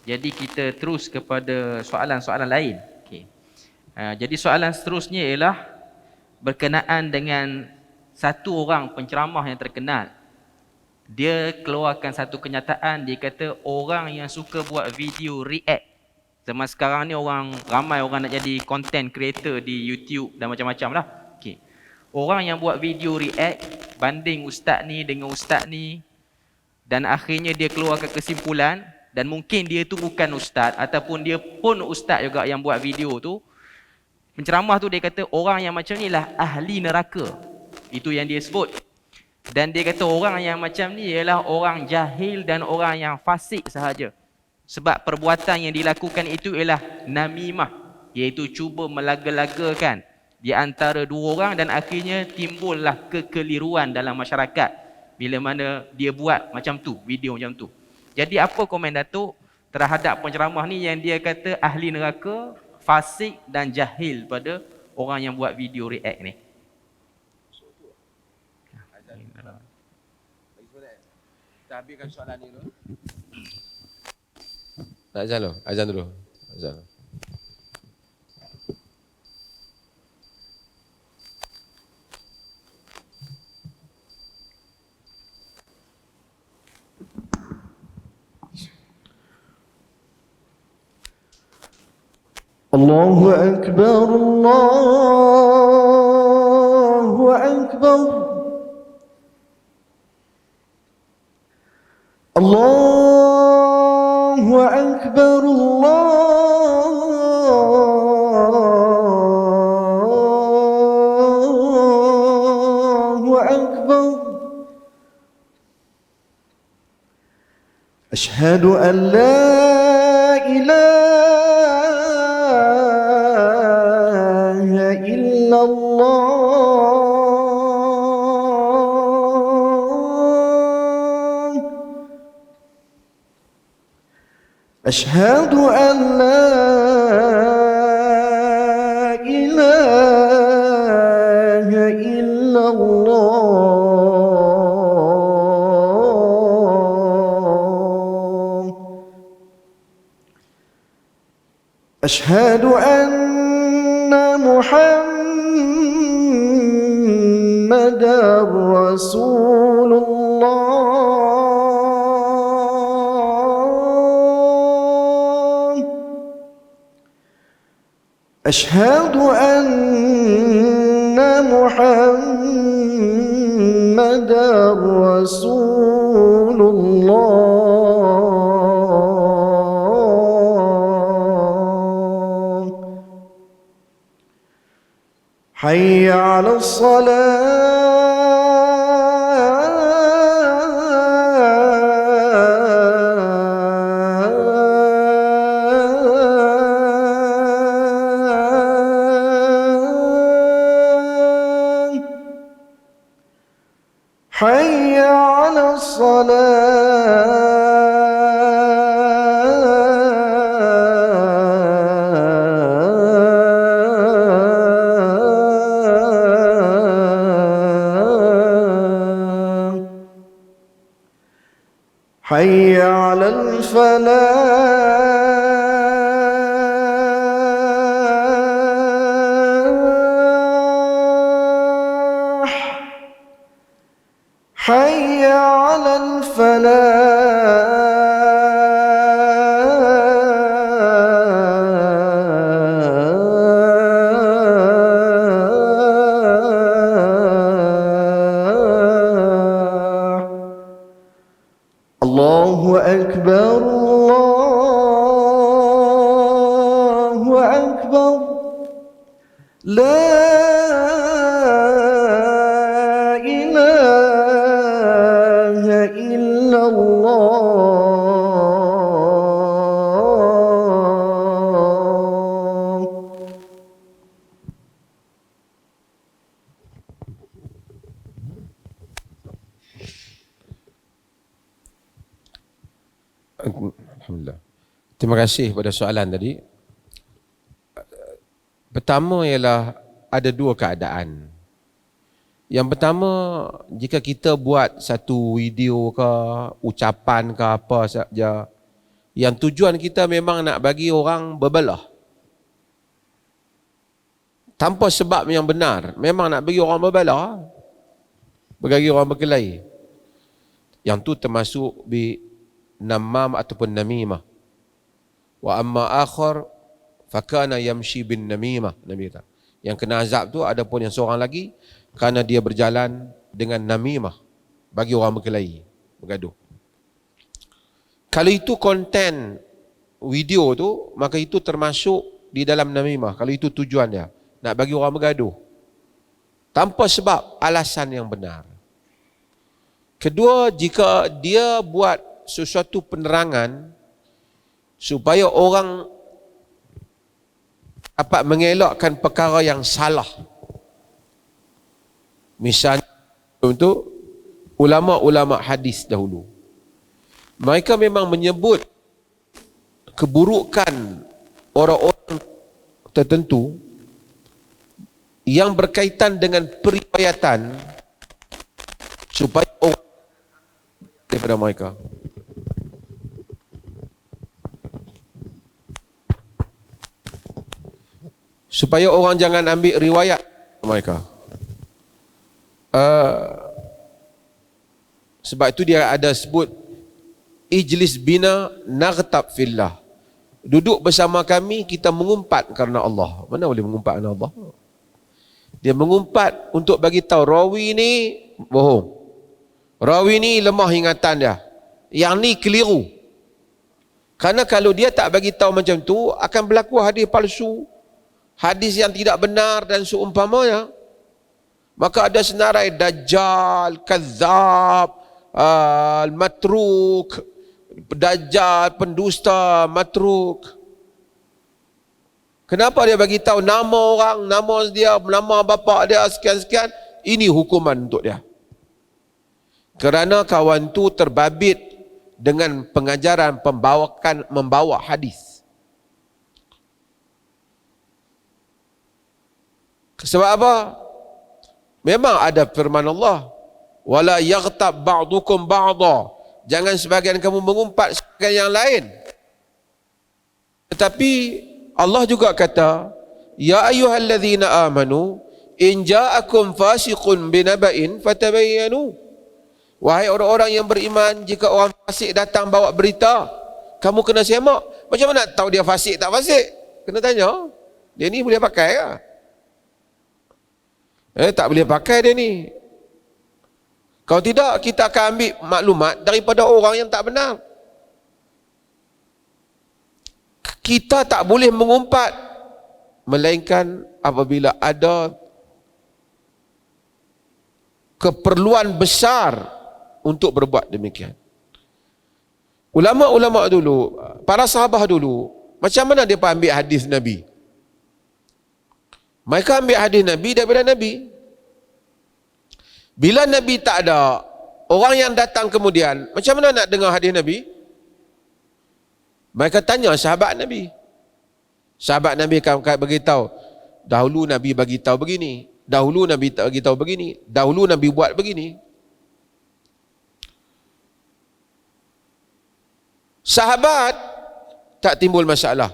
S1: Jadi kita terus kepada soalan-soalan lain. Jadi soalan seterusnya ialah berkenaan dengan satu orang penceramah yang terkenal. Dia keluarkan satu kenyataan, dia kata orang yang suka buat video react. Zaman sekarang ni ramai orang nak jadi content creator di YouTube dan macam-macam lah. Okay. Orang yang buat video react, banding ustaz ni dengan ustaz ni, dan akhirnya dia keluarkan kesimpulan, dan mungkin dia tu bukan ustaz, ataupun dia pun ustaz juga yang buat video tu. Penceramah tu dia kata orang yang macam ni lah ahli neraka. Itu yang dia sebut. Dan dia kata orang yang macam ni ialah orang jahil dan orang yang fasik sahaja. Sebab perbuatan yang dilakukan itu ialah namimah, iaitu cuba melaga-lagakan di antara dua orang dan akhirnya timbullah kekeliruan dalam masyarakat bila mana dia buat macam tu, video macam tu. Jadi apa komen Datuk terhadap penceramah ni yang dia kata ahli neraka, fasik dan jahil pada orang yang buat video react ni?
S2: Kita habiskan soalan ni dulu. Azan dulu. Azan dulu. Azan.
S3: الله أكبر الله أكبر الله أكبر الله أكبر أشهد أن لا إله إلا الله أشهد أن لا إله إلا الله أشهد أن محمدا رسول الله أشهد أن محمدا رسول الله حي على الصلاة حي على الصلاة حي على الفلاح حي على الفلاح الله أكبر الله أكبر لا إله إلا الله
S2: Alhamdulillah. Terima kasih pada soalan tadi. Pertama ialah ada dua keadaan. Yang pertama, jika kita buat satu video ke, ucapan ke apa saja, yang tujuan kita memang nak bagi orang berbelah. Tanpa sebab yang benar, memang nak bagi orang berbelah, bagi orang berkelahi. Yang tu termasuk namam ataupun namimah. Wa amma akhar fakana yamshi bin namimah, Nabi kata. Yang kena azab tu adapun yang seorang lagi kerana dia berjalan dengan namimah, bagi orang berkelahi, bergaduh. Kalau itu konten video tu, maka itu termasuk di dalam namimah. Kalau itu tujuan dia, nak bagi orang bergaduh tanpa sebab alasan yang benar. Kedua, jika dia buat sesuatu penerangan supaya orang dapat mengelakkan perkara yang salah. Misalnya untuk ulama-ulama hadis dahulu, mereka memang menyebut keburukan orang-orang tertentu yang berkaitan dengan periwayatan supaya orang daripada mereka. Supaya orang jangan ambil riwayat mereka. Sebab itu dia ada sebut ijlis bina naghtab fillah. Duduk bersama kami, kita mengumpat kerana Allah. Mana boleh mengumpat kerana Allah? Dia mengumpat untuk bagi tahu rawi ni bohong. Rawi ni lemah ingatan dia. Yang ni keliru. Karena kalau dia tak bagi tahu macam tu, akan berlaku hadis palsu, hadis yang tidak benar dan seumpamanya. Maka ada senarai dajjal, kadzab, matruk, dajjal, pendusta, matruk. Kenapa dia bagi tahu nama orang, nama dia, nama bapa dia, sekian-sekian? Ini hukuman untuk dia. Kerana kawan tu terbabit dengan pengajaran membawa hadis. Sebab apa? Memang ada firman Allah, wala yaghtab ba'dukum ba'dha. Jangan sebagian kamu mengumpat sebagian yang lain. Tetapi Allah juga kata, ya ayyuhalladzina amanu in ja'akum fasiqun binaba'in fatabayyanu. Wahai orang-orang yang beriman, jika orang fasik datang bawa berita, kamu kena semak. Macam mana tahu dia fasik tak fasik? Kena tanya. Dia ni boleh pakai ke? Tak boleh pakai dia ni. Kalau tidak, kita akan ambil maklumat daripada orang yang tak benar. Kita tak boleh mengumpat, melainkan apabila ada keperluan besar untuk berbuat demikian. Ulama-ulama dulu, para sahabat dulu, macam mana dia ambil hadis Nabi? Mereka ambil hadis Nabi daripada Nabi. Bila Nabi tak ada, orang yang datang kemudian, macam mana nak dengar hadis Nabi? Mereka tanya sahabat Nabi. Sahabat Nabi akan beritahu, dahulu Nabi bagi tahu begini, dahulu Nabi tak bagi tahu begini, dahulu Nabi buat begini. Sahabat tak timbul masalah.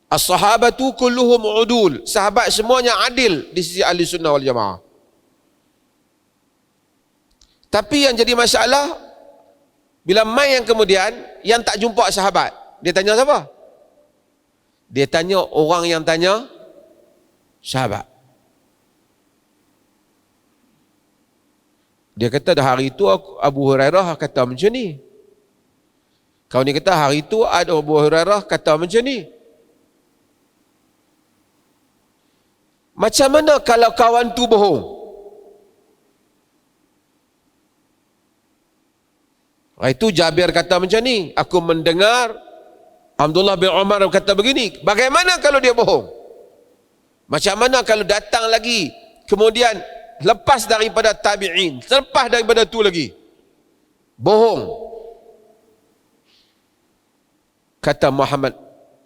S2: As-sahabatu kulluhum udul. Sahabat semuanya adil di sisi ahli sunnah wal jamaah. Tapi yang jadi masalah, bila mai yang kemudian, yang tak jumpa sahabat, dia tanya siapa? Dia tanya orang yang tanya sahabat. Dia kata dah hari itu Abu Hurairah kata macam ni. Kau ni kata hari itu ada Abu Hurairah kata macam ni. Macam mana kalau kawan tu bohong? Itu Jabir kata macam ni. Aku mendengar Abdullah bin Umar kata begini. Bagaimana kalau dia bohong? Macam mana kalau datang lagi, kemudian lepas daripada tabi'in, lepas daripada tu lagi, bohong? Kata Muhammad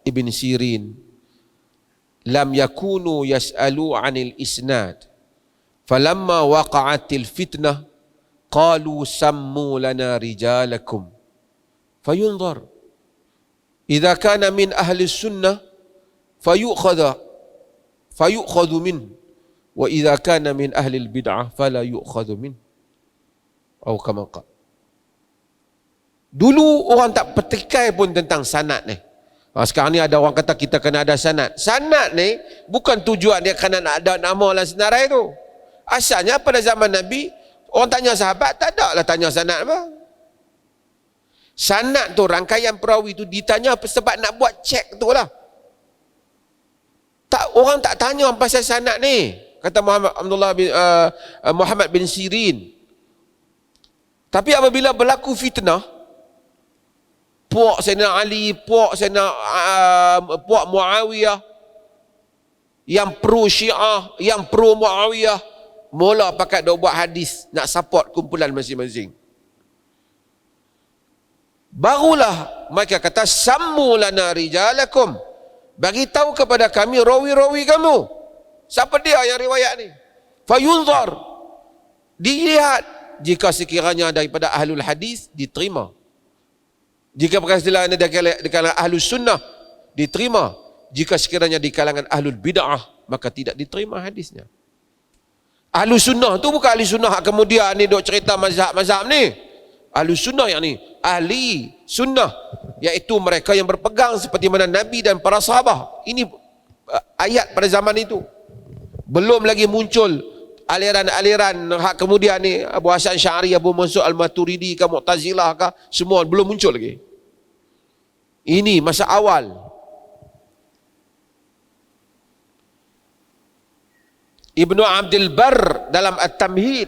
S2: ibn Sirin, lam yakunu yas'alu 'anil isnad falamma waqa'atil fitnah qalu sammu lana rijalakum fayunzar idza kana min ahli sunnah fayu'khadhu min wa idza kana min ahli bid'ah fala yu'khadhu min atau kama qala. Dulu orang tak petikai pun tentang sanad ni. Sekarang ni ada orang kata kita kena ada sanad. Sanad ni bukan tujuan dia kena nak ada nama dan senarai tu. Asalnya pada zaman Nabi, orang tanya sahabat, tak ada lah tanya sanad apa. Sanad tu, rangkaian perawi tu ditanya sebab nak buat cek tu lah. Orang tak tanya pasal sanad ni. Kata Muhammad bin Sirin. Tapi apabila berlaku fitnah, puak Sayyidina Ali, puak Muawiyah, yang pro Syiah, yang pro Muawiyah, mula pakat dok buat hadis nak support kumpulan masing-masing. Barulah mereka kata sammu lana rijalakum, bagi tahu kepada kami rawi-rawi kamu. Siapa dia yang riwayat ni? Fayunzar, dilihat jika sekiranya daripada ahlul hadis, diterima. Jika perkara di kalangan ahlus sunnah, diterima. Jika sekiranya di kalangan ahlul bid'ah, maka tidak diterima hadisnya. Ahlus sunnah tu bukan ahli sunnah kemudian ni duk cerita mazhab-mazhab ni. Ahlus sunnah yang ni ahli sunnah, iaitu mereka yang berpegang seperti mana Nabi dan para sahabat. Ini ayat pada zaman itu. Belum lagi muncul aliran-aliran hak kemudian ni Abu Hasan Sy'ari, Abu Mansur Al-Maturidi ke Mu'tazilah ke, semua belum muncul lagi. Ini masa awal. Ibnu Abdul Barr dalam At-Tamhid,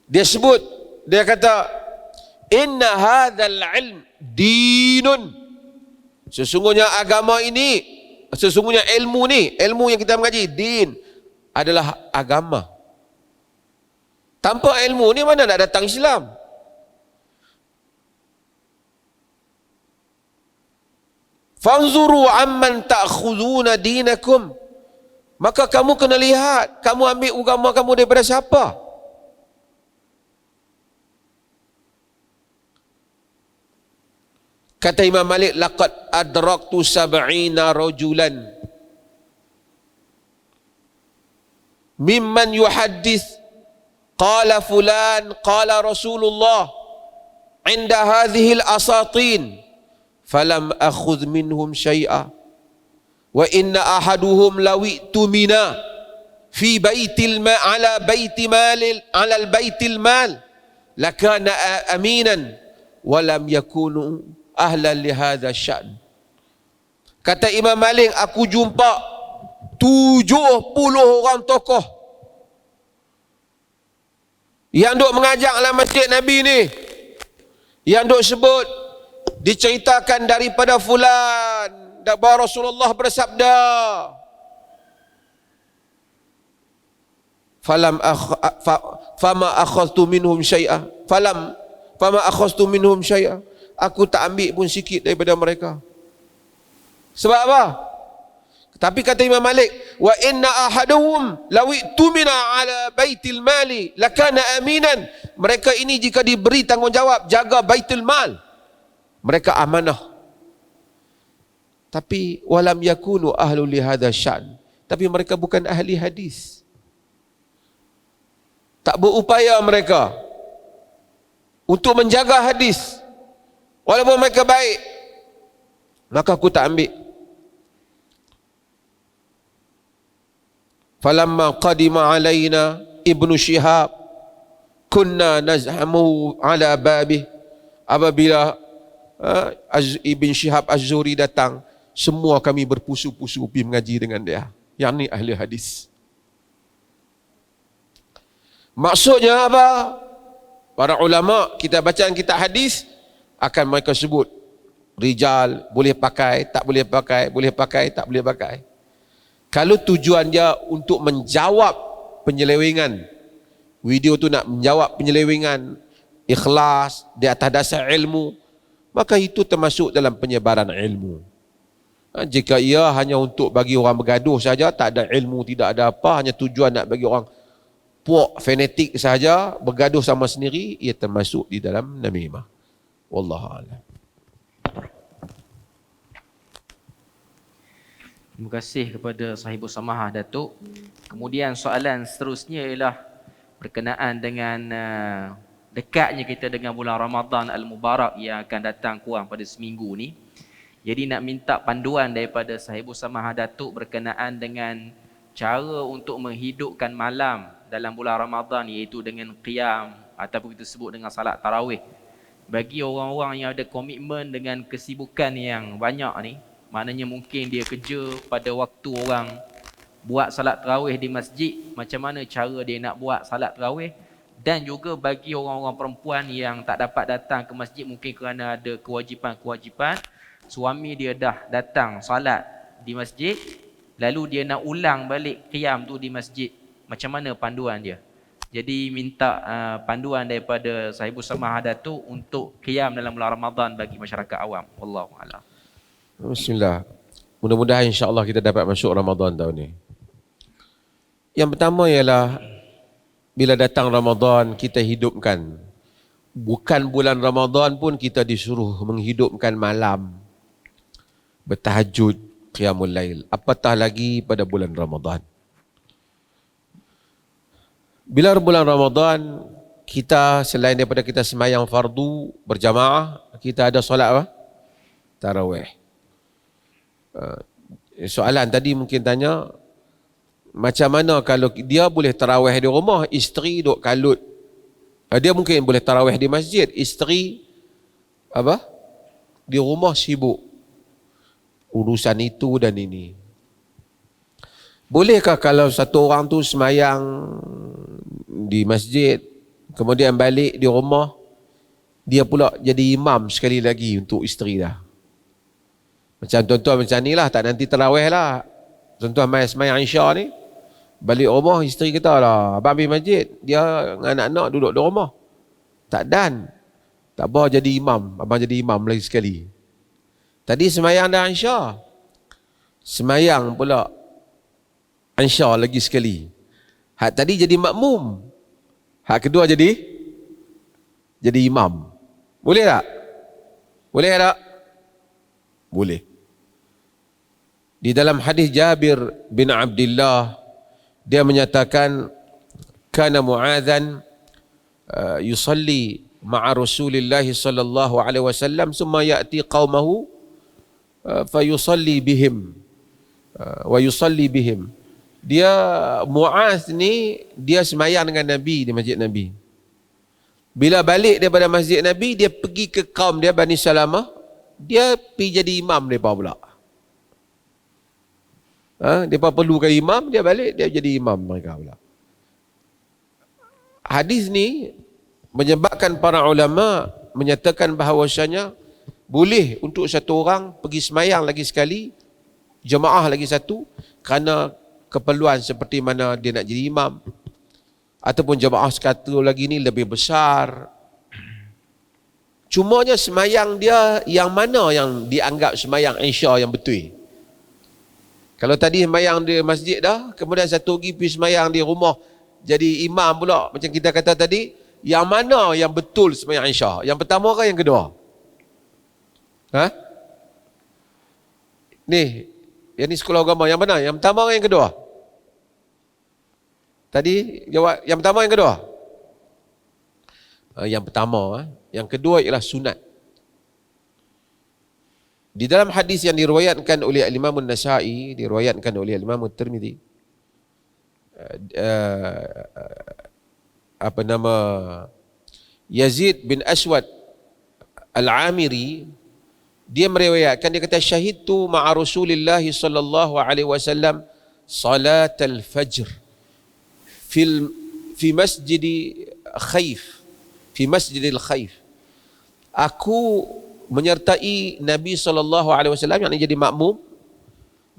S2: dia sebut, dia kata, inna hadzal ilm dinun. Sesungguhnya agama ini, sesungguhnya ilmu ni, ilmu yang kita mengaji, din, adalah agama. Tanpa ilmu ni mana nak datang Islam? Fanzuru amman ta'khuduna dinakum. Maka kamu kena lihat, kamu ambil agama kamu daripada siapa? Kata Imam Malik, laqad adraktu sab'ina rajulan mimman yuhaddith qala fulan qala Rasulullah inda hadhihi al-asatin falam akhudh minhum syai'a wa inna ahaduhum lawi'tu mina fi baitil ma ala baiti malil ala al baitil mal lakana aminan wa lam yakunu ahlan li hadha sya'n. Kata Imam Malik, aku jumpa 70 orang tokoh yang duk mengajak dalam masjid Nabi ni, yang duk sebut, diceritakan daripada fulan bahawa Rasulullah bersabda, fama akhadtu minhum syai'a, fama akhadtu minhum syai'a, aku tak ambil pun sikit daripada mereka. Sebab apa? Tapi kata Imam Malik, wa inna ahaduhum lawi'tu mina ala baitil mali lakana aminan. Mereka ini jika diberi tanggungjawab jaga baitul mal, mereka amanah. Tapi walam yakunu ahlu li hadha sya'n, tapi mereka bukan ahli hadis. Tak berupaya mereka untuk menjaga hadis, walaupun mereka baik, maka aku tak ambil. Falamma qadima alaina Ibnu Syihab kunna nazhamu ala babih. Apabila Ibn Syihab Az-Zuhri datang, semua kami berpusu-pusu pergi mengaji dengan dia. Yang ni ahli hadis. Maksudnya apa? Para ulama, kita bacaan kitab hadis, akan mereka sebut rijal, boleh pakai, tak boleh pakai, boleh pakai, tak boleh pakai. Kalau tujuan dia untuk menjawab penyelewengan, video tu nak menjawab penyelewengan, ikhlas, di atas dasar ilmu, maka itu termasuk dalam penyebaran ilmu. Jika ia hanya untuk bagi orang bergaduh saja, tak ada ilmu, tidak ada apa, hanya tujuan nak bagi orang puak fanatik saja, bergaduh sama sendiri, ia termasuk di dalam namimah. Wallahu a'lam.
S1: Terima kasih kepada Sahibus Samahah Datuk. Kemudian soalan seterusnya ialah berkenaan dengan dekatnya kita dengan bulan Ramadan Al-Mubarak yang akan datang kurang pada seminggu ni. Jadi nak minta panduan daripada Sahibus Samahah Datuk berkenaan dengan cara untuk menghidupkan malam dalam bulan Ramadan, iaitu dengan qiyam ataupun kita sebut dengan salat tarawih. Bagi orang-orang yang ada komitmen dengan kesibukan yang banyak ni, maknanya mungkin dia kerja pada waktu orang buat salat tarawih di masjid, macam mana cara dia nak buat salat tarawih. Dan juga bagi orang-orang perempuan yang tak dapat datang ke masjid, mungkin kerana ada kewajipan-kewajipan, suami dia dah datang salat di masjid, lalu dia nak ulang balik qiyam tu di masjid, macam mana panduan dia? Jadi minta panduan daripada Sahibus Samahah Datuk untuk qiyam dalam bulan Ramadan bagi masyarakat awam. Wallahu a'lam.
S2: Bismillah. Mudah-mudahan insya-Allah kita dapat masuk Ramadan tahun ni. Yang pertama ialah, bila datang Ramadan kita hidupkan. Bukan bulan Ramadan pun kita disuruh menghidupkan malam, bertahajud, qiyamul lail. Apatah lagi pada bulan Ramadan. Bila bulan Ramadan, kita selain daripada kita sembahyang fardu berjamaah, kita ada solat apa? Tarawih. Soalan tadi mungkin tanya, macam mana kalau dia boleh tarawih di rumah, isteri duk kalut. Dia mungkin boleh tarawih di masjid, isteri apa? Di rumah sibuk urusan itu dan ini. Bolehkah kalau satu orang tu semayang di masjid, kemudian balik di rumah, dia pula jadi imam sekali lagi untuk isteri dah? Macam tuan-tuan macam ni lah, tak nanti tarawih lah. Tuan-tuan mai semayang Isya ni, balik rumah isteri kita lah, abang pergi masjid, dia dengan anak-anak duduk di rumah. Tak dan. Tak apa jadi imam, abang jadi imam lagi sekali. Tadi semayang dah Isya, semayang pula Isya lagi sekali. Hak tadi jadi makmum, hak kedua jadi imam. Boleh tak? Boleh tak? Boleh. Di dalam hadis Jabir bin Abdullah, dia menyatakan, kana Mu'adzan yusalli ma'a Rasulillah sallallahu alaihi wasallam summa ya'ti qaumahu fayusalli bihim wa yusalli bihim. Dia Mu'adz ni dia semayang dengan Nabi di masjid Nabi. Bila balik daripada masjid Nabi, dia pergi ke kaum dia Bani Salamah, dia pergi jadi imam mereka pula. Mereka perlukan imam, dia balik, dia jadi imam mereka pula. Hadis ni menyebabkan para ulama menyatakan bahawasanya boleh untuk satu orang pergi semayang lagi sekali, jemaah lagi satu, kerana keperluan seperti mana dia nak jadi imam, ataupun jemaah sekatu lagi ni lebih besar. Cumanya semayang dia yang mana yang dianggap semayang Isya yang betul? Kalau tadi semayang di masjid dah, kemudian satu lagi pergi semayang di rumah jadi imam pula, macam kita kata tadi, yang mana yang betul semayang Isya? Yang pertama ke yang kedua? Yang ni sekolah agama, yang mana? Yang pertama ke yang kedua? Tadi jawab yang pertama yang kedua? Yang pertama. Yang kedua ialah sunat. Di dalam hadis yang diriwayatkan oleh Imam An-Nasa'i, diriwayatkan oleh Imam At-Tirmidzi, Yazid bin Aswad Al-Amiri, dia meriwayatkan, dia kata, syahidtu ma'a Rasulillah sallallahu alaihi wasallam salat al-fajr fi masjid Khaif, fi masjidil Khaif. Aku menyertai Nabi SAW yang jadi makmum,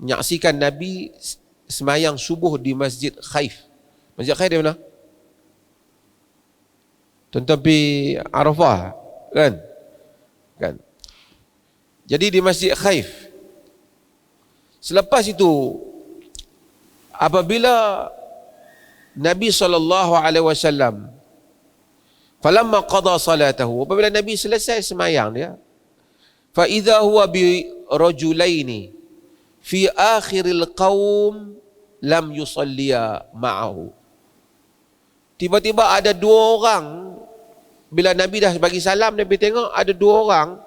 S2: menyaksikan Nabi semayang subuh di Masjid Khaif. Masjid Khaif di mana? Tuan-tuan pergi Arafah, kan? Jadi di Masjid Khaif. Selepas itu, apabila Nabi SAW, falamma qada salatahu, apabila Nabi selesai semayang dia, fa idza huwa bi rajulaini fi akhiril qaum lam yusalliya ma'ahu. Tiba-tiba ada dua orang, bila Nabi dah bagi salam, Nabi tengok ada dua orang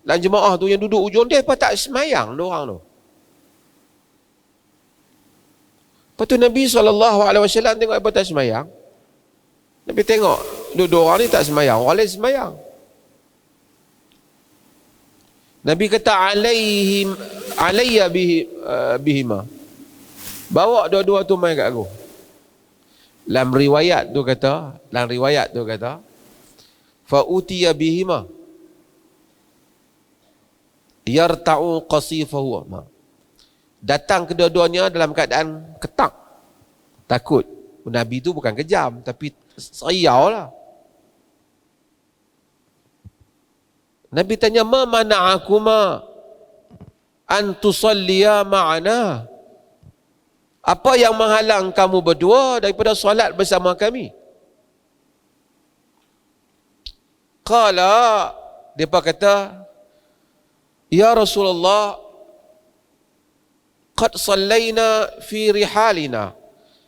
S2: dalam jemaah tu yang duduk ujung dia, apa tak semayang dua orang tu. Lepas tu Nabi SAW tengok apa tak semayang. Nabi tengok dua orang ni tak semayang, orang lain semayang. Nabi kata, alayya bihima, bawa dua-dua tu mai kat aku. Dalam riwayat tu kata, fa utiya bihima yarta'u qasifahu. Datang kedua-duanya dalam keadaan ketak, takut. Nabi tu bukan kejam, tapi seriau lah. Nabi tanya, ma mana'akuma an tusalliya ma'ana? Apa yang menghalang kamu berdua daripada solat bersama kami? Qala, depa kata, ya Rasulullah, qad sallaina fi rihalina.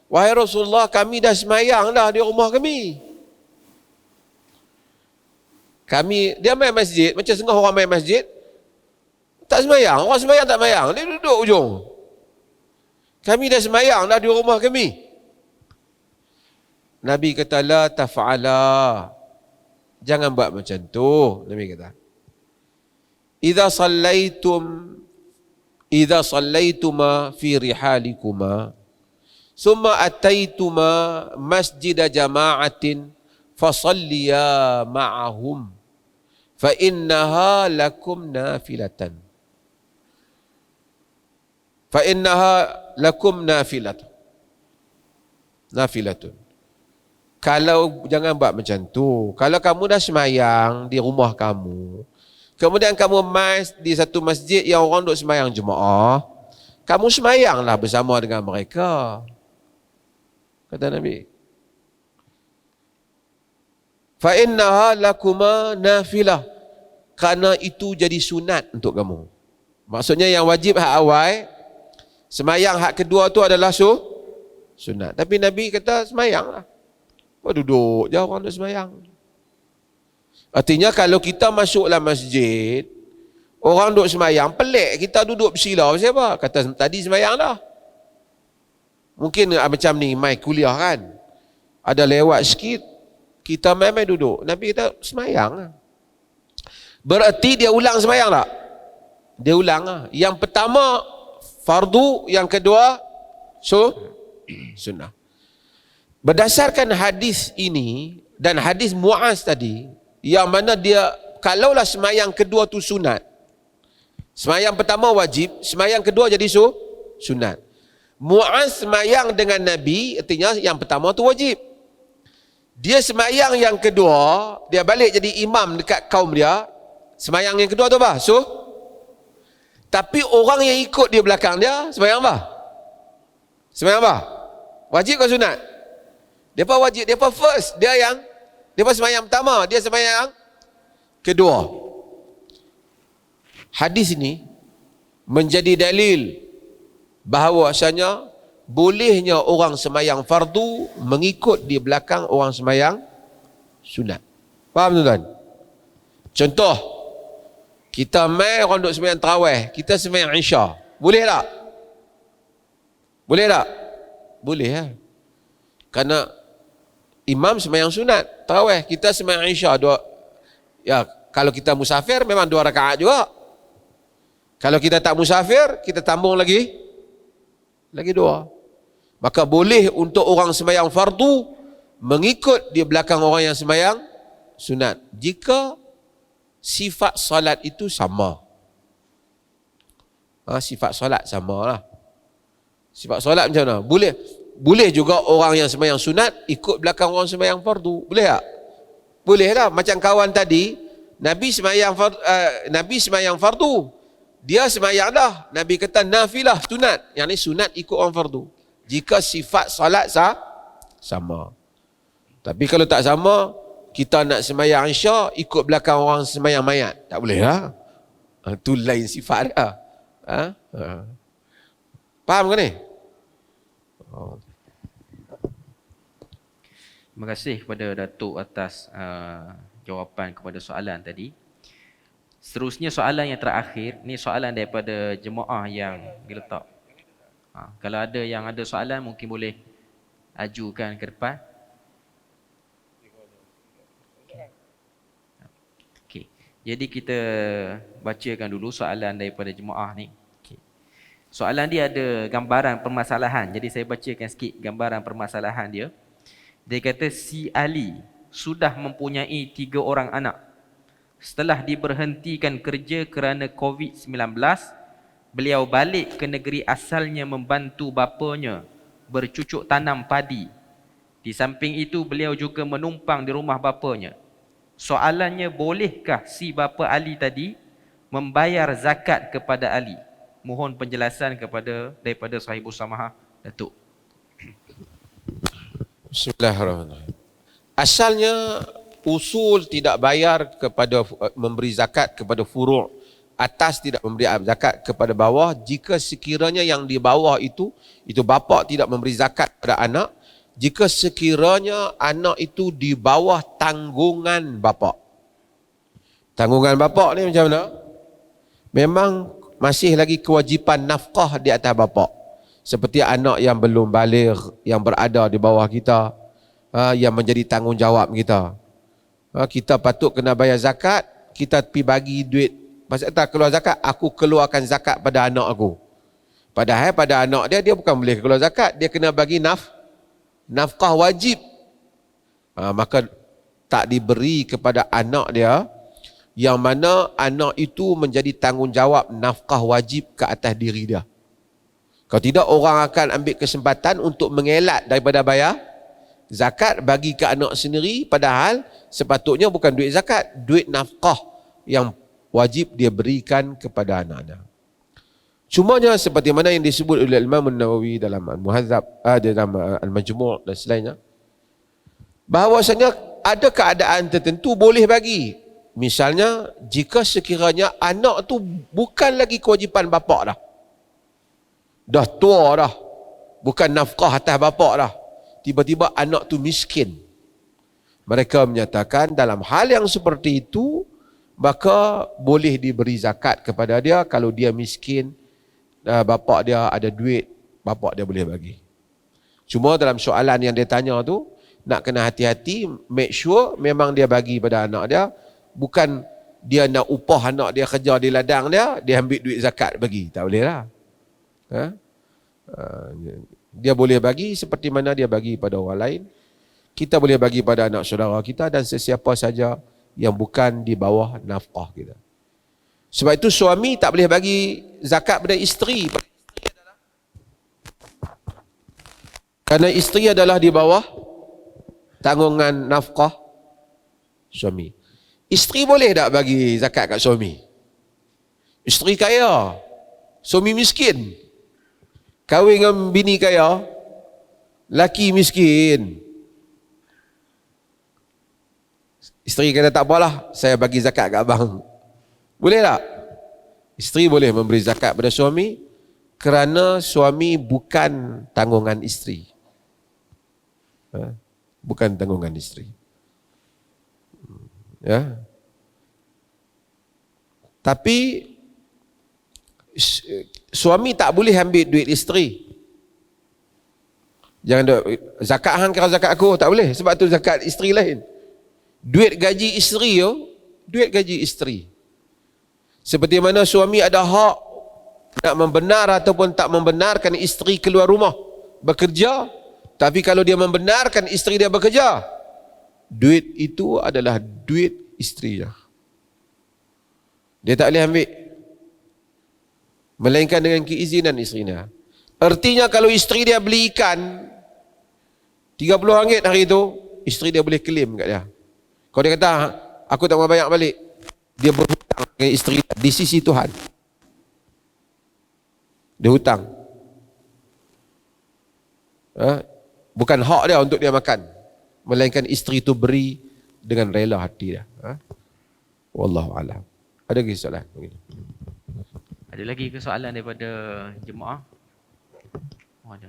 S2: Wahai Rasulullah, kami dah semayang dah di rumah kami. Dia main masjid, macam setengah orang main masjid, tak semayang. Orang semayang tak semayang, dia duduk ujung. Kami dah semayang dah di rumah kami. Nabi kata, la taf'ala. Jangan buat macam tu. Nabi kata, idza sallaituma fi rihalikuma summa ataituma masjida jama'atin fasalliya ma'ahum fa innaha lakum nafilatan. Fa innaha lakum nafilatun. Kalau jangan buat macam tu. Kalau kamu dah semayang di rumah kamu, kemudian kamu di satu masjid yang orang duk semayang jemaah, kamu semayanglah bersama dengan mereka. Kata Nabi. Fa innaha lakuma nafilah. Kerana itu jadi sunat untuk kamu. Maksudnya yang wajib hak awal, semayang hak kedua tu adalah sunat. Tapi Nabi kata semayanglah. Duduk je orang duk semayang. Artinya kalau kita masuklah masjid, orang duk semayang, pelik kita duduk bersilau siapa? Kata tadi semayang dah. Mungkin macam ni, mai kuliah kan, ada lewat sikit, kita main-main duduk. Nabi kata semayang. Berarti dia ulang semayang tak? Dia ulang lah. Yang pertama fardu, yang kedua sunnah. Berdasarkan hadis ini dan hadis Muaz tadi, yang mana dia kalaulah semayang kedua tu sunat, semayang pertama wajib, semayang kedua jadi sunat. Muaz semayang dengan Nabi, artinya yang pertama tu wajib. Dia semayang yang kedua, dia balik jadi imam dekat kaum dia. Semayang yang kedua tu apa? Tapi orang yang ikut dia belakang dia semayang apa? Semayang apa? Wajib ke sunat? Depa wajib, depa first, depa semayang pertama, dia semayang kedua. Hadis ini menjadi dalil bahawasanya bolehnya orang semayang fardu mengikut di belakang orang semayang sunat. Faham tuan-tuan? Contoh, kita orang duk semayang tarawih, kita semayang isya. Boleh tak? Boleh tak? Boleh lah. Kerana imam semayang sunat tarawih, kita semayang isya ya, kalau kita musafir memang 2 rakaat juga. Kalau kita tak musafir, kita tambung lagi 2. Maka boleh untuk orang semayang fardu mengikut di belakang orang yang semayang sunat, jika sifat solat itu sama. Sifat solat sama lah. Sifat solat macam mana? Boleh juga orang yang sembahyang sunat ikut belakang orang sembahyang fardu. Boleh tak? Boleh lah. Macam kawan tadi, Nabi sembahyang fardu. Dia sembahyang dah. Nabi kata nafilah, sunat. Yang ni sunat ikut orang fardu. Jika sifat salat sama. Tapi kalau tak sama, kita nak sembahyang isya ikut belakang orang sembahyang mayat. Tak boleh lah. Itu lain sifat dah. Faham ke ni?
S1: Terima kasih kepada Datuk atas jawapan kepada soalan tadi. Seterusnya soalan yang terakhir, ni soalan daripada jemaah yang diletak. Kalau ada yang ada soalan mungkin boleh ajukan ke depan. Okey. Jadi kita bacakan dulu soalan daripada jemaah ni. Soalan dia ada gambaran permasalahan. Jadi saya bacakan sikit gambaran permasalahan dia. Dia kata si Ali sudah mempunyai 3 orang anak. Setelah diberhentikan kerja kerana COVID-19, beliau balik ke negeri asalnya membantu bapanya bercucuk tanam padi. Di samping itu beliau juga menumpang di rumah bapanya. Soalannya, bolehkah si bapa Ali tadi membayar zakat kepada Ali? Mohon penjelasan daripada Sahibus Samahah Datuk.
S2: Bismillahirrahmanirrahim. Asalnya usul tidak bayar kepada memberi zakat kepada furu', atas tidak memberi zakat kepada bawah jika sekiranya yang di bawah itu bapa tidak memberi zakat kepada anak, jika sekiranya anak itu di bawah tanggungan bapa. Tanggungan bapa ni macam mana? Memang masih lagi kewajipan nafkah di atas bapa. Seperti anak yang belum baligh, yang berada di bawah kita, yang menjadi tanggungjawab kita. Kita patut kena bayar zakat, kita pergi bagi duit. Pasal tak keluar zakat, aku keluarkan zakat pada anak aku. Padahal pada anak dia bukan boleh keluar zakat, dia kena bagi nafkah wajib. Maka tak diberi kepada anak dia, yang mana anak itu menjadi tanggungjawab nafkah wajib ke atas diri dia. Kalau tidak, orang akan ambil kesempatan untuk mengelak daripada bayar zakat bagi ke anak sendiri, padahal sepatutnya bukan duit zakat, duit nafkah yang wajib dia berikan kepada anak-anak. Cumanya seperti mana yang disebut oleh Imam Nawawi dalam Al-Muhadzab, dalam Al-Majmu' dan selainnya, bahawasanya ada keadaan tertentu boleh bagi. Misalnya, jika sekiranya anak tu bukan lagi kewajipan bapa dah tua dah, bukan nafkah atas bapa dah, tiba-tiba anak tu miskin. Mereka menyatakan dalam hal yang seperti itu, maka boleh diberi zakat kepada dia. Kalau dia miskin, bapa dia ada duit, bapa dia boleh bagi. Cuma dalam soalan yang dia tanya tu, nak kena hati-hati, make sure memang dia bagi pada anak dia, bukan dia nak upah anak dia kerja di ladang dia ambil duit zakat bagi. Tak boleh lah. Dia boleh bagi seperti mana dia bagi pada orang lain. Kita boleh bagi pada anak saudara kita dan sesiapa saja yang bukan di bawah nafkah kita. Sebab itu suami tak boleh bagi zakat pada isteri. Kerana isteri adalah di bawah tanggungan nafkah suami. Isteri boleh tak bagi zakat kat suami? Isteri kaya, suami miskin. Kahwin dengan bini kaya, laki miskin. Isteri kata tak apalah, saya bagi zakat kat abang. Boleh tak? Isteri boleh memberi zakat pada suami kerana suami bukan tanggungan isteri. Bukan tanggungan isteri. Ya. Tapi suami tak boleh ambil duit isteri. Jangan zakat hang kira zakat aku, tak boleh. Sebab tu zakat isteri lain. Duit gaji isteri duit gaji isteri. Seperti mana suami ada hak nak membenar ataupun tak membenarkan isteri keluar rumah bekerja, tapi kalau dia membenarkan isteri dia bekerja, duit itu adalah duit isteri dia. Dia tak boleh ambil melainkan dengan keizinan isterinya. Artinya kalau isteri dia beli ikan RM30 hari itu, isteri dia boleh claim kat dia. Kalau dia kata aku tak mau bayar balik, dia berhutang dengan isteri dia di sisi Tuhan. Dia hutang. Bukan hak dia untuk dia makan, melainkan isteri itu beri dengan rela hati dia. Wallahu a'lam. Ada lagi soalan?
S1: Ada lagi ke soalan daripada jemaah? Oh, ada.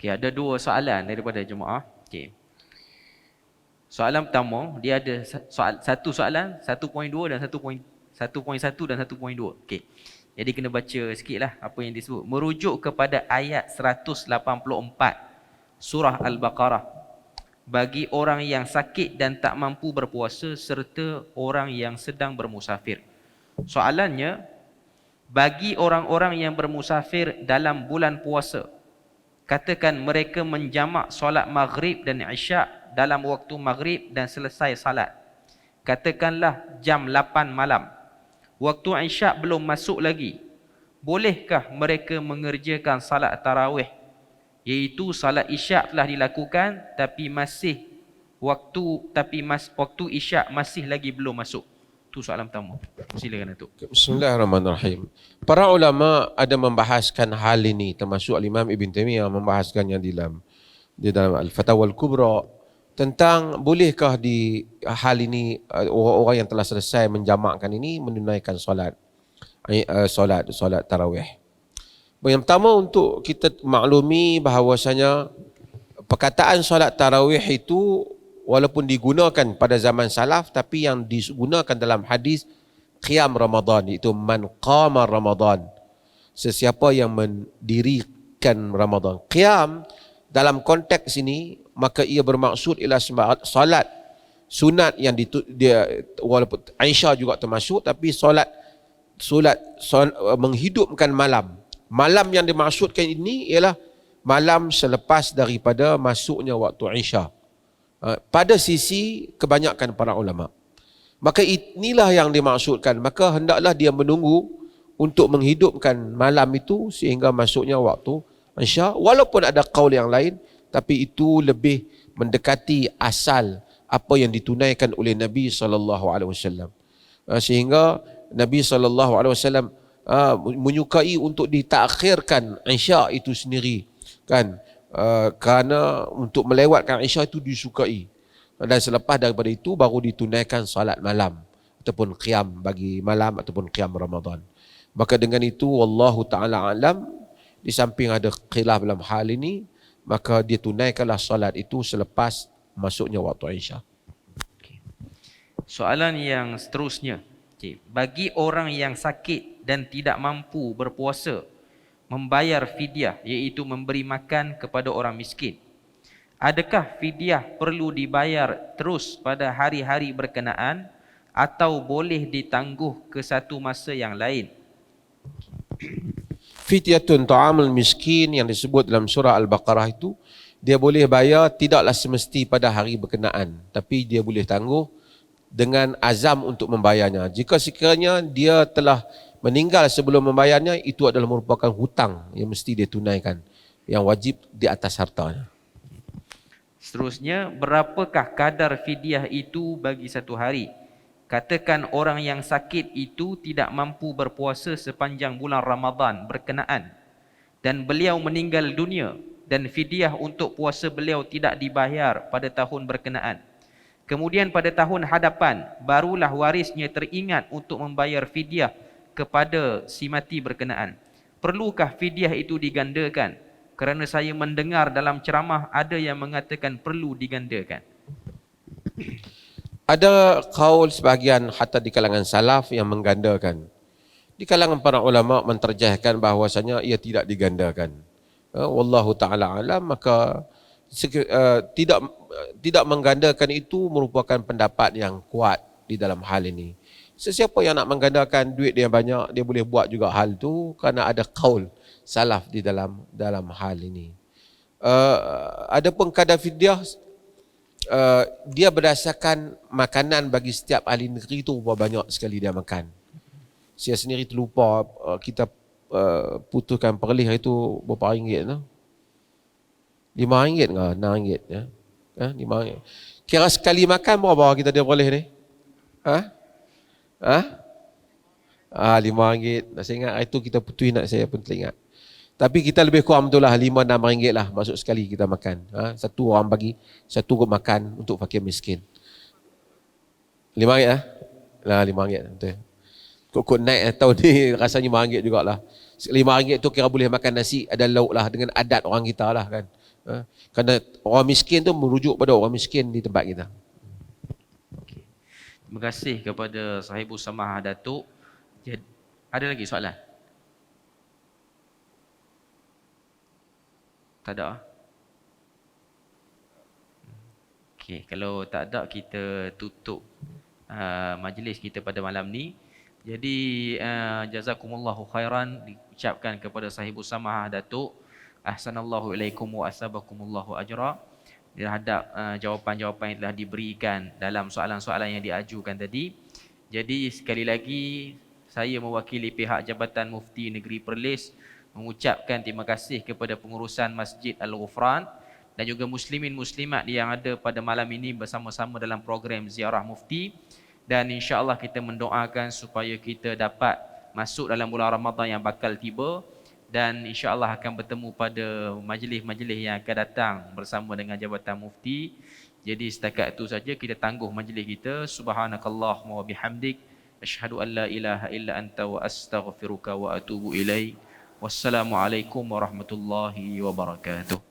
S1: Okey, ada dua soalan daripada jemaah. Okey. Soalan pertama, dia ada satu soalan 1.2 dan 1.1 dan 1.2. Okey. Jadi kena baca sikitlah apa yang disebut. Merujuk kepada ayat 184 surah Al-Baqarah. Bagi orang yang sakit dan tak mampu berpuasa serta orang yang sedang bermusafir. Soalannya, bagi orang-orang yang bermusafir dalam bulan puasa, katakan mereka menjamak solat maghrib dan isyak dalam waktu maghrib dan selesai salat. Katakanlah jam 8 malam. Waktu Isyak belum masuk lagi. Bolehkah mereka mengerjakan salat tarawih? Iaitu salat Isyak telah dilakukan waktu Isyak masih lagi belum masuk. Itu soalan pertama. Silakan Datuk.
S2: Bismillahirrahmanirrahim. Para ulama ada membahaskan hal ini, termasuk Imam Ibn Taimiyah membahaskannya di dalam Al-Fatawa Al-Kubra, tentang bolehkah di hal ini orang yang telah selesai menjamakkan ini menunaikan solat tarawih. Yang pertama, untuk kita maklumi bahawasanya perkataan solat tarawih itu walaupun digunakan pada zaman salaf, tapi yang digunakan dalam hadis qiyam Ramadan, iaitu man qama Ramadan, sesiapa yang mendirikan Ramadan. Qiyam dalam konteks ini maka ia bermaksud ialah solat sunat yang walaupun Aisyah juga termasuk, tapi solat menghidupkan malam. Malam yang dimaksudkan ini ialah malam selepas daripada masuknya waktu Isya. Pada sisi kebanyakan para ulama. Maka inilah yang dimaksudkan. Maka hendaklah dia menunggu untuk menghidupkan malam itu sehingga masuknya waktu Isya. Walaupun ada qaul yang lain, tapi itu lebih mendekati asal apa yang ditunaikan oleh Nabi SAW. Sehingga Nabi SAW menyukai untuk ditakhirkan Isya itu sendiri, kan? Kerana untuk melewatkan Isya itu disukai, dan selepas daripada itu baru ditunaikan salat malam ataupun qiyam bagi malam ataupun qiyam Ramadan. Maka dengan itu wallahu taala alam, di samping ada khilaf dalam hal ini, maka dia tunaikanlah salat itu selepas masuknya waktu Isya.
S1: Soalan yang seterusnya, bagi orang yang sakit dan tidak mampu berpuasa, membayar fidyah, iaitu memberi makan kepada orang miskin, adakah fidyah perlu dibayar terus pada hari-hari berkenaan atau boleh ditangguh ke satu masa yang lain?
S2: Fidyatun ta'amul miskin yang disebut dalam surah Al-Baqarah itu, dia boleh bayar tidaklah semesti pada hari berkenaan, tapi dia boleh tangguh dengan azam untuk membayarnya. Jika sekiranya dia telah meninggal sebelum membayarnya, itu adalah merupakan hutang yang mesti dia tunaikan, yang wajib di atas hartanya.
S1: Seterusnya, berapakah kadar fidyah itu bagi satu hari? Katakan orang yang sakit itu tidak mampu berpuasa sepanjang bulan Ramadan berkenaan dan beliau meninggal dunia dan fidyah untuk puasa beliau tidak dibayar pada tahun berkenaan. Kemudian pada tahun hadapan barulah warisnya teringat untuk membayar fidyah kepada si mati berkenaan. Perlukah fidyah itu digandakan? Kerana saya mendengar dalam ceramah ada yang mengatakan perlu digandakan.
S2: Ada kaul sebahagian hatta di kalangan salaf yang menggandakan. Di kalangan para ulama menterjahkan bahawasanya ia tidak digandakan. Wallahu taala alam, maka tidak menggandakan itu merupakan pendapat yang kuat di dalam hal ini. Sesiapa yang nak menggandakan duit dia banyak, dia boleh buat juga hal itu kerana ada kaul salaf di dalam hal ini. Adapun kadar fidyah, dia berdasarkan makanan bagi setiap ahli negeri itu berapa banyak sekali dia makan. Saya sendiri terlupa, kita putuskan perlih itu berapa ringgit no? RM5 ke RM6 ya? RM5. Kira sekali makan berapa kita dia boleh ni? RM5. Saya ingat itu kita putus nak, saya pun teringat. Tapi kita lebih kurang betul lah RM5-6 lah masuk sekali kita makan. Satu orang bagi, satu orang makan untuk fakir miskin. RM5 lah? Lah RM5 betul. Kok naik tahun ni rasanya RM5 jugalah. RM5 tu kira boleh makan nasi ada lauk lah dengan adat orang kita lah kan. Kerana orang miskin tu merujuk pada orang miskin di tempat kita.
S1: Okay. Terima kasih kepada Sahibus Samah Datuk. Ada lagi soalan? Tak ada? Okey, kalau tak ada kita tutup majlis kita pada malam ni. Jadi jazakumullahu khairan diucapkan kepada Sahibus Samah Datuk. Ahsanallahu ilaikum wa asabakumullahu ajra. terhadap jawapan-jawapan yang telah diberikan dalam soalan-soalan yang diajukan tadi. Jadi sekali lagi saya mewakili pihak Jabatan Mufti Negeri Perlis mengucapkan terima kasih kepada pengurusan Masjid Al-Ghufran dan juga muslimin muslimat yang ada pada malam ini bersama-sama dalam program ziarah mufti, dan insya-Allah kita mendoakan supaya kita dapat masuk dalam bulan Ramadan yang bakal tiba, dan insya-Allah akan bertemu pada majlis-majlis yang akan datang bersama dengan Jabatan Mufti. Jadi setakat itu saja kita tangguh majlis kita. Subhanakallahumma wa bihamdik asyhadu an la ilaha illa anta wa astaghfiruka wa atubu ilaik. Wassalamualaikum warahmatullahi wabarakatuh.